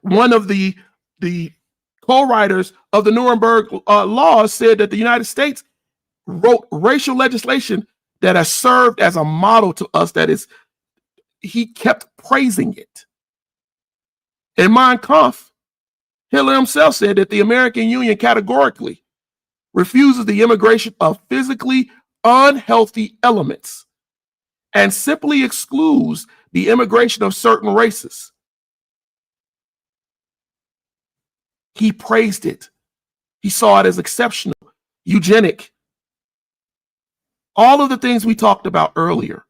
One of the co-writers of the Nuremberg laws said that the United States wrote racial legislation that has served as a model to us. That is, he kept praising it. In Mein Kampf, Hitler himself said that the American Union categorically refuses the immigration of physically unhealthy elements and simply excludes the immigration of certain races. He praised it. He saw it as exceptional, eugenic. All of the things we talked about earlier.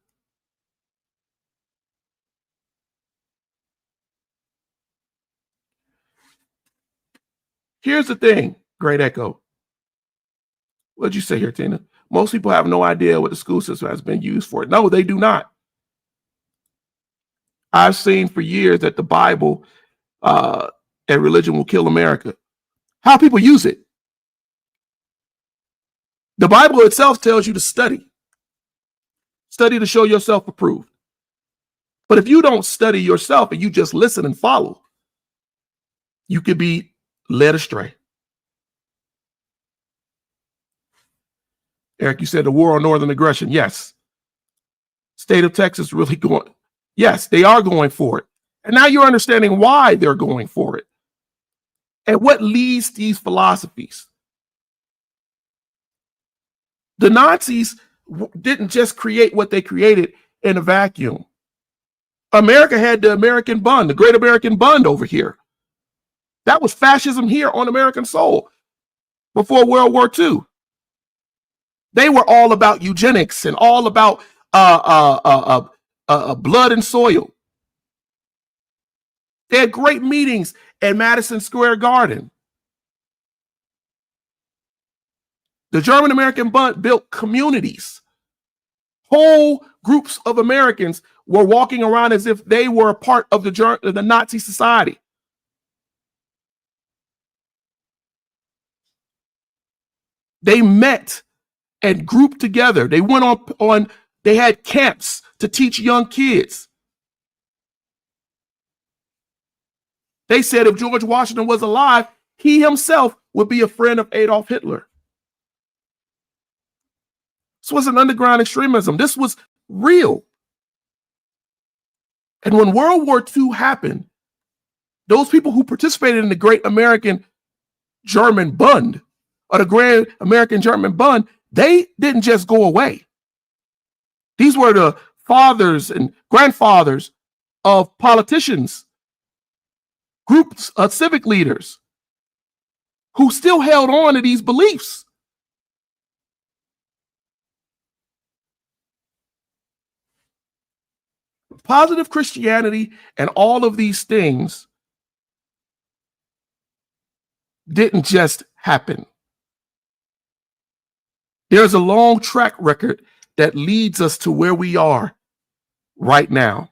Here's the thing, Great Echo. What'd you say here, Tina? Most people have no idea what the school system has been used for. No, they do not. I've seen for years that the Bible and religion will kill America. How people use it. The Bible itself tells you to study. Study to show yourself approved. But if you don't study yourself and you just listen and follow, you could be led astray. Eric, you said the war on northern aggression. Yes. State of Texas really going. Yes, they are going for it. And now you're understanding why they're going for it. And what leads these philosophies. The Nazis didn't just create what they created in a vacuum. America had the American Bund, the Great American Bund over here. That was fascism here on American soil before World War II. They were all about eugenics and all about blood and soil. They had great meetings at Madison Square Garden. The German American Bund built communities. Whole groups of Americans were walking around as if they were a part of the Nazi society. They met and grouped together. They went on they had camps to teach young kids. They said if George Washington was alive, he himself would be a friend of Adolf Hitler. This wasn't underground extremism. This was real. And when World War II happened, those people who participated in the Great American German Bund, or the Great American German Bund, they didn't just go away. These were the fathers and grandfathers of politicians, groups of civic leaders who still held on to these beliefs. Positive Christianity and all of these things didn't just happen. There's a long track record that leads us to where we are right now.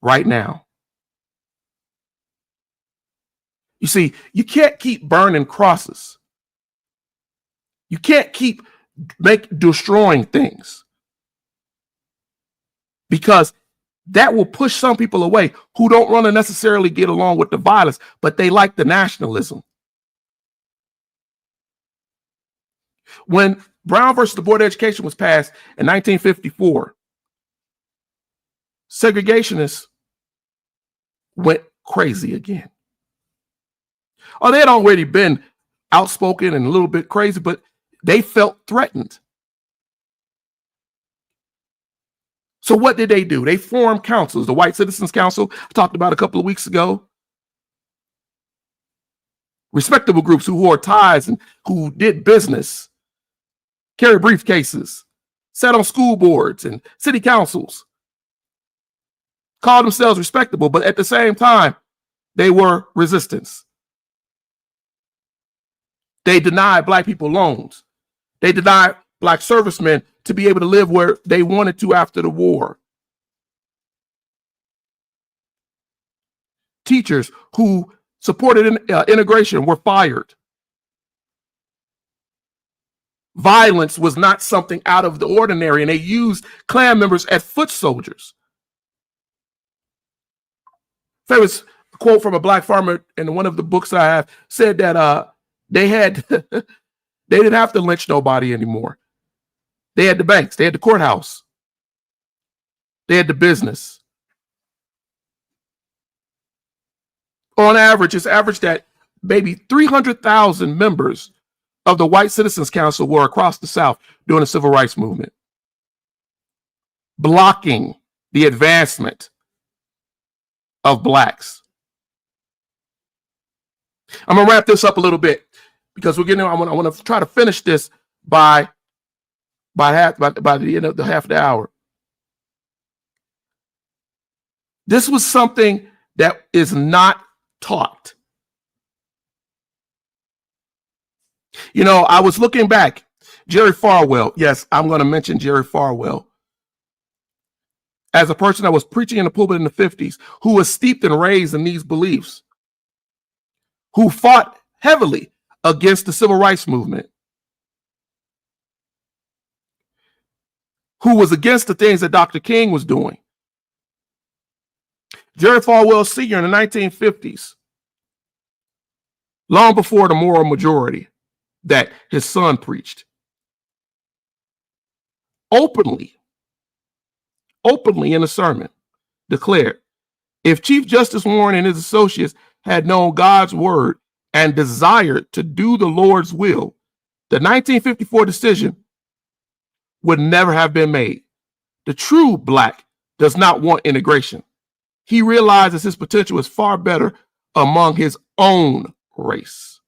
Right now. You see, you can't keep burning crosses. You can't keep destroying things, because that will push some people away who don't want to necessarily get along with the violence, but they like the nationalism. When Brown versus the Board of Education was passed in 1954, segregationists went crazy again. Oh, they had already been outspoken and a little bit crazy, but they felt threatened. So what did they do? They formed councils. The White Citizens Council I talked about a couple of weeks ago. Respectable groups who wore ties and who did business, carried briefcases, sat on school boards and city councils, called themselves respectable, but at the same time, they were resistance. They denied Black people loans. They denied Black servicemen to be able to live where they wanted to after the war. Teachers who supported integration were fired. Violence was not something out of the ordinary, and they used Klan members as foot soldiers. Famous quote from a Black farmer in one of the books I have said that they didn't have to lynch nobody anymore. They had the banks, they had the courthouse, they had the business. On average, it's averaged that maybe 300,000 members of the White Citizens Council were across the South during the Civil Rights Movement, blocking the advancement of blacks. I'm gonna wrap this up a little bit because we're getting. I want to try to finish this by the end of the half of the hour. This was something that is not taught. You know, I was looking back. Jerry Falwell. Yes, I'm going to mention Jerry Falwell as a person that was preaching in the pulpit in the 50s, who was steeped and raised in these beliefs, who fought heavily against the civil rights movement, who was against the things that Dr. King was doing. Jerry Falwell Sr. in the 1950s, long before the moral majority that his son preached, openly in a sermon declared, if Chief Justice Warren and his associates had known God's word and desired to do the Lord's will, the 1954 decision would never have been made. The true black does not want integration. He realizes his potential is far better among his own race.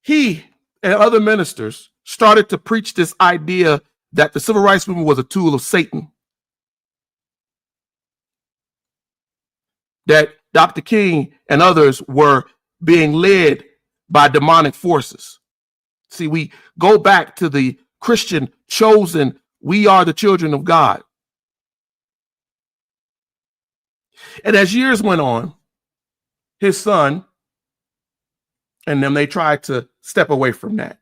He and other ministers started to preach this idea that the civil rights movement was a tool of Satan, that Dr. King and others were being led by demonic forces. See, we go back to the Christian chosen, we are the children of God. And as years went on, his son and them, they tried to step away from that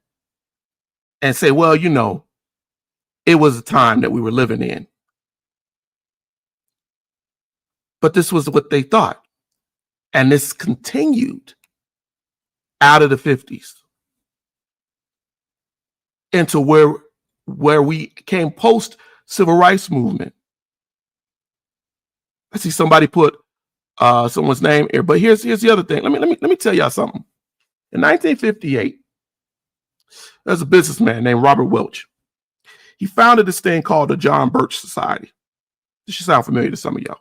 and say, well, you know, it was a time that we were living in. But this was what they thought. And this continued out of the 50s into where we came post civil rights movement. I see somebody put someone's name here, but here's the other thing. Let me tell y'all something. In 1958, there's a businessman named Robert Welch. He founded this thing called the John Birch Society. This should sound familiar to some of y'all.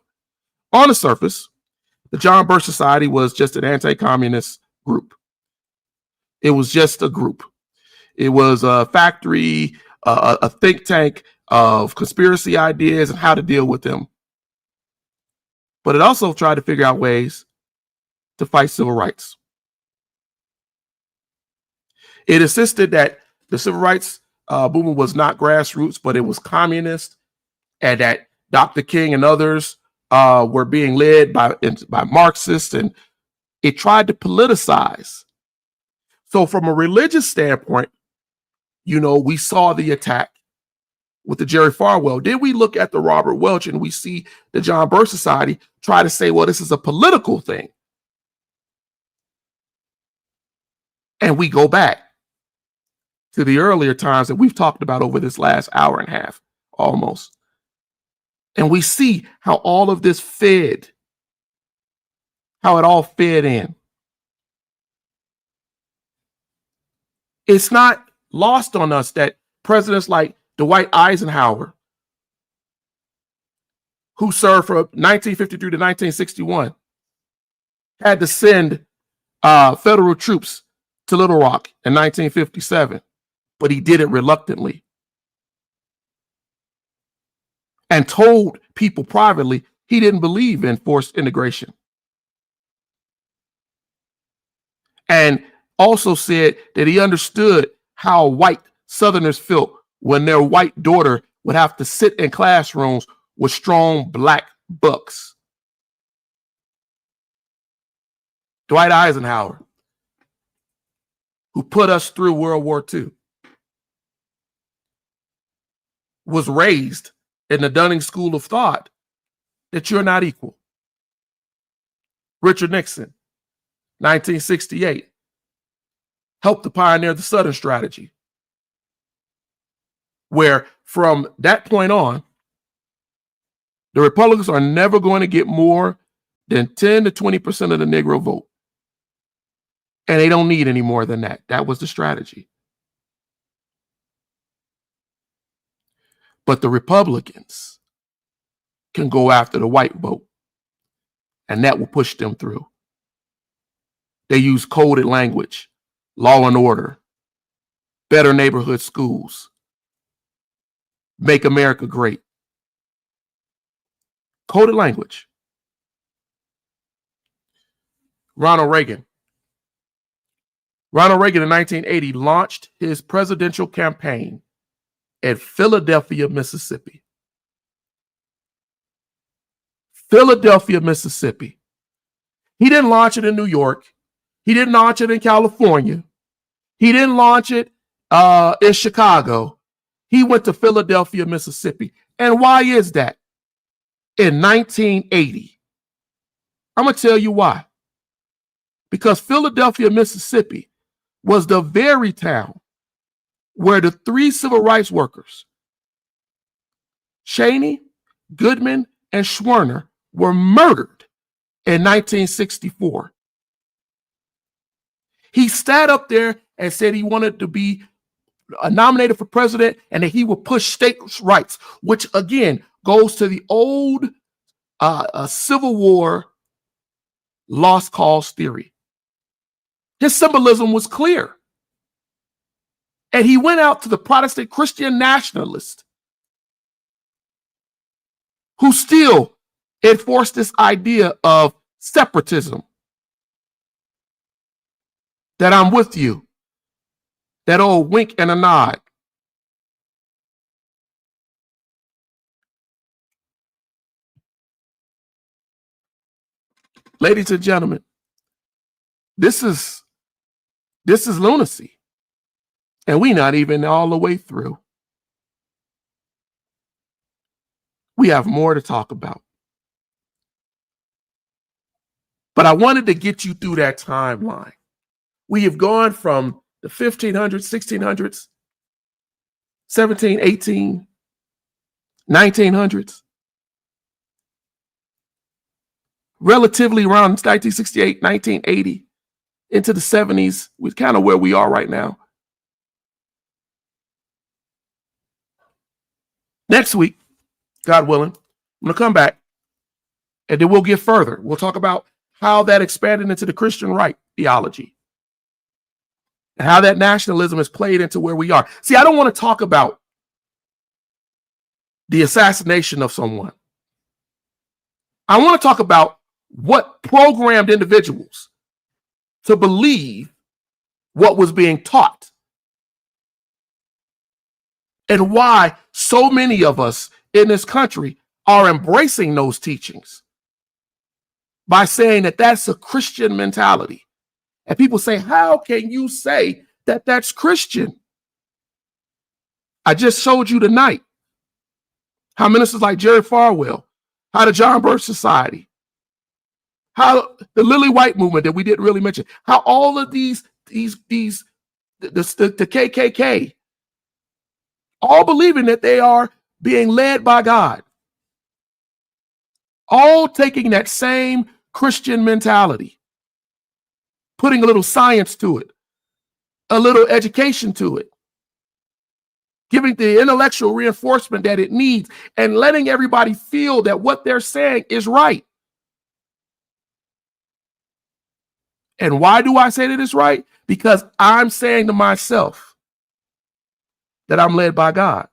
On the surface, the John Birch Society was just an anti-communist group. It was just a group. It was a factory, a think tank of conspiracy ideas and how to deal with them. But it also tried to figure out ways to fight civil rights. It insisted that the civil rights movement was not grassroots, but it was communist, and that Dr. King and others were being led by Marxists, and it tried to politicize. So from a religious standpoint, you know, we saw the attack with the Jerry Falwell. Then we look at the Robert Welch and we see the John Birch Society try to say, well, this is a political thing. And we go back to the earlier times that we've talked about over this last hour and a half, almost. And we see how all of this fed, how it all fed in. It's not lost on us that presidents like Dwight Eisenhower, who served from 1953 to 1961, had to send federal troops to Little Rock in 1957, but he did it reluctantly and told people privately he didn't believe in forced integration. And also said that he understood how white Southerners felt when their white daughter would have to sit in classrooms with strong black bucks. Dwight Eisenhower, who put us through World War II, was raised in the Dunning School of Thought that you're not equal. Richard Nixon, 1968, helped to pioneer the Southern strategy, where from that point on, The Republicans are never going to get more than 10 to 20% of the Negro vote. And they don't need any more than that. That was the strategy. But the Republicans can go after the white vote, and that will push them through. They use coded language, law and order, better neighborhood schools, make America great. Coded language. Ronald Reagan. Ronald Reagan in 1980 launched his presidential campaign at Philadelphia, Mississippi. Philadelphia, Mississippi. He didn't launch it in New York. He didn't launch it in California. He didn't launch it in Chicago. He went to Philadelphia, Mississippi. And why is that? In 1980. I'm going to tell you why. Because Philadelphia, Mississippi was the very town where the three civil rights workers, Cheney, Goodman, and Schwerner, were murdered in 1964. He sat up there and said he wanted to be nominated for president and that he would push states' rights, which again goes to the old Civil War lost cause theory. His symbolism was clear. And he went out to the Protestant Christian nationalists who still enforced this idea of separatism. That I'm with you. That old wink and a nod. Ladies and gentlemen, this is lunacy. And we're not even all the way through. We have more to talk about. But I wanted to get you through that timeline. We have gone from the 1500s, 1600s, 17, 18, 1900s. Relatively around 1968, 1980, into the 70s, which kind of where we are right now. Next week, God willing, I'm going to come back and then we'll get further. We'll talk about how that expanded into the Christian right theology and how that nationalism has played into where we are. See, I don't want to talk about the assassination of someone. I want to talk about what programmed individuals to believe what was being taught. And why so many of us in this country are embracing those teachings by saying that that's a Christian mentality. And people say, how can you say that that's Christian? I just showed you tonight how ministers like Jerry Falwell, how the John Birch Society, how the Lily White movement that we didn't really mention, how all of the KKK, all believing that they are being led by God, all taking that same Christian mentality, putting a little science to it, a little education to it, giving the intellectual reinforcement that it needs, and letting everybody feel that what they're saying is right. And why do I say that it's right? Because I'm saying to myself that I'm led by God.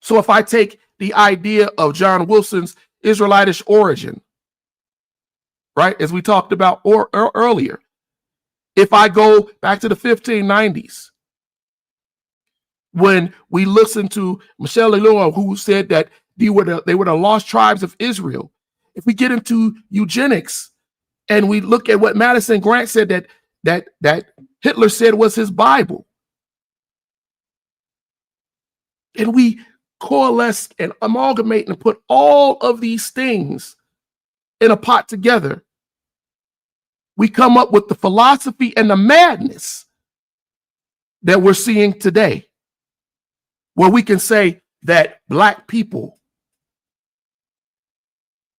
So if I take the idea of John Wilson's Israelitish origin, right, as we talked about earlier, if I go back to the 1590s, when we listened to Michel Leloir, who said that they were the lost tribes of Israel, if we get into eugenics and we look at what Madison Grant said that Hitler said was his Bible, and we coalesce and amalgamate and put all of these things in a pot together, we come up with the philosophy and the madness that we're seeing today, where we can say that black people,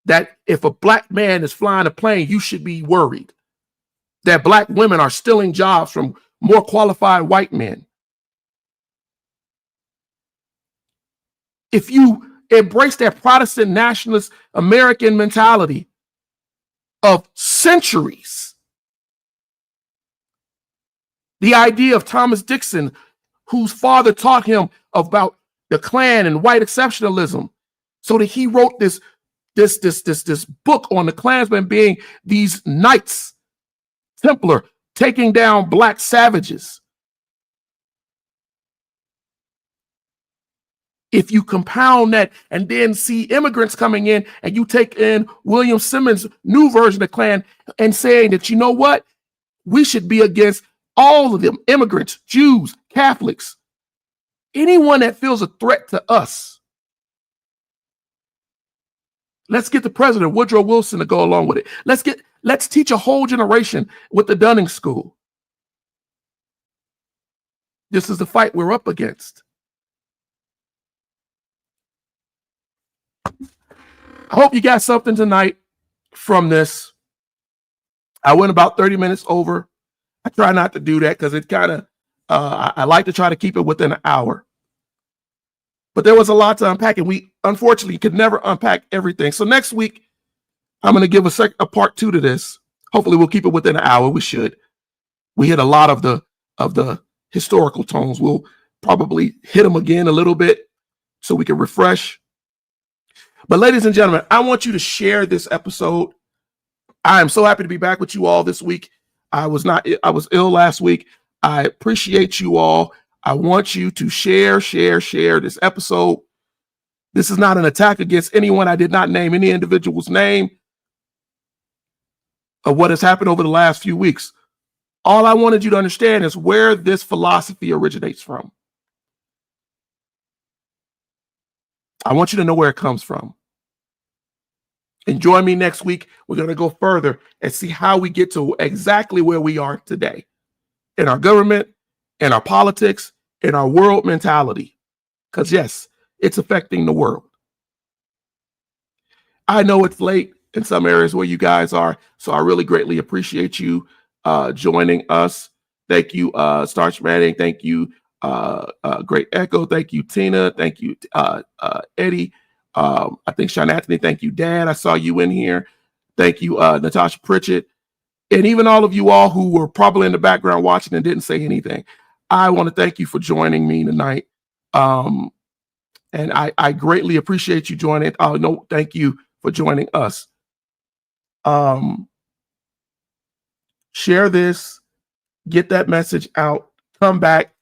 that if a black man is flying a plane, you should be worried that black women are stealing jobs from more qualified white men. If you embrace that Protestant nationalist American mentality of centuries, the idea of Thomas Dixon, whose father taught him about the Klan and white exceptionalism, so that he wrote this book on the Klansmen being these knights Templar taking down black savages. If you compound that and then see immigrants coming in, and you take in William Simmons' new version of Klan and saying that, you know what, we should be against all of them, immigrants, Jews, Catholics, anyone that feels a threat to us. Let's get the president, Woodrow Wilson, to go along with it. Let's teach a whole generation with the Dunning School. This is the fight we're up against. I hope you got something tonight from this. I went about 30 minutes over. I try not to do that because it kind of, I like to try to keep it within an hour. But there was a lot to unpack, and we unfortunately could never unpack everything. So next week, I'm going to give a part 2 to this. Hopefully we'll keep it within an hour. We should. We hit a lot of the historical tones. We'll probably hit them again a little bit so we can refresh. But ladies and gentlemen, I want you to share this episode. I am so happy to be back with you all this week. I was ill last week. I appreciate you all. I want you to share this episode. This is not an attack against anyone. I did not name any individual's name of what has happened over the last few weeks. All I wanted you to understand is where this philosophy originates from. I want you to know where it comes from. And join me next week. We're going to go further and see how we get to exactly where we are today in our government, in our politics, in our world mentality. Because yes, it's affecting the world. I know it's late in some areas where you guys are, so I really greatly appreciate you joining us. Thank you, Starch Manning. Thank you, Great Echo. Thank you, Tina. Thank you, Eddie. I think Sean Anthony. Thank you, Dad. I saw you in here. Thank you, Natasha Pritchett. And even all of you all who were probably in the background watching and didn't say anything. I want to thank you for joining me tonight. And I greatly appreciate you joining. No, thank you for joining us. Share this, get that message out, come back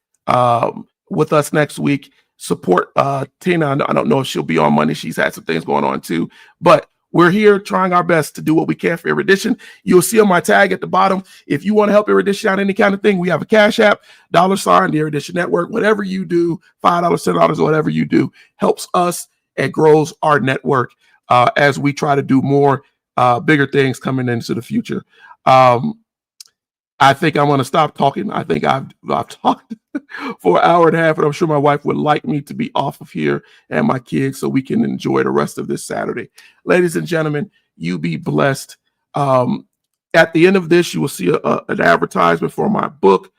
with us next week. Support Tina. I don't know if she'll be on Monday. She's had some things going on too, but we're here trying our best to do what we can for Erudition. You'll see on my tag at the bottom, if you want to help Erudition out any kind of thing, we have a Cash App, $, the Erudition Network. Whatever you do, $5, $10, whatever you do, helps us and grows our network as we try to do more bigger things coming into the future. I think I'm going to stop talking. I think I've talked for an hour and a half, and I'm sure my wife would like me to be off of here and my kids so we can enjoy the rest of this Saturday. Ladies and gentlemen, you be blessed. At the end of this, you will see an advertisement for my book.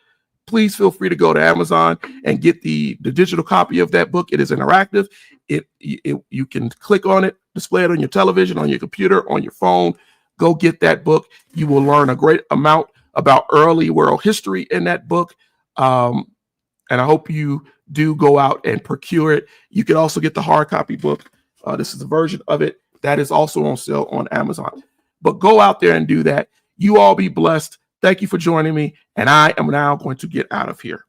Please feel free to go to Amazon and get the digital copy of that book. It is interactive. You can click on it, display it on your television, on your computer, on your phone. Go get that book. You will learn a great amount about early world history in that book. And I hope you do go out and procure it. You can also get the hard copy book. This is a version of it that is also on sale on Amazon. But go out there and do that. You all be blessed. Thank you for joining me. And I am now going to get out of here.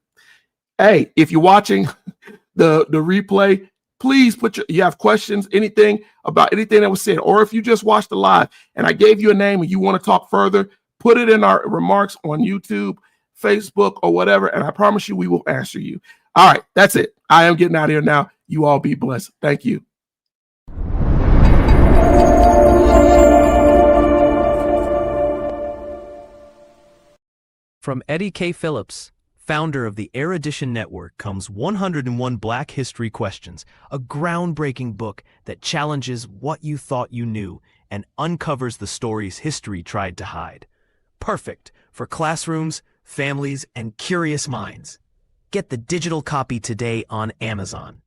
Hey, if you're watching the replay, please you have questions, anything about anything that was said, or if you just watched the live and I gave you a name and you want to talk further, put it in our remarks on YouTube, Facebook, or whatever, and I promise you we will answer you. All right, that's it. I am getting out of here now. You all be blessed. Thank you. From Eddie K. Phillips, founder of the Erudition Network, comes 101 Black History Questions, a groundbreaking book that challenges what you thought you knew and uncovers the stories history tried to hide. Perfect for classrooms, families, and curious minds. Get the digital copy today on Amazon.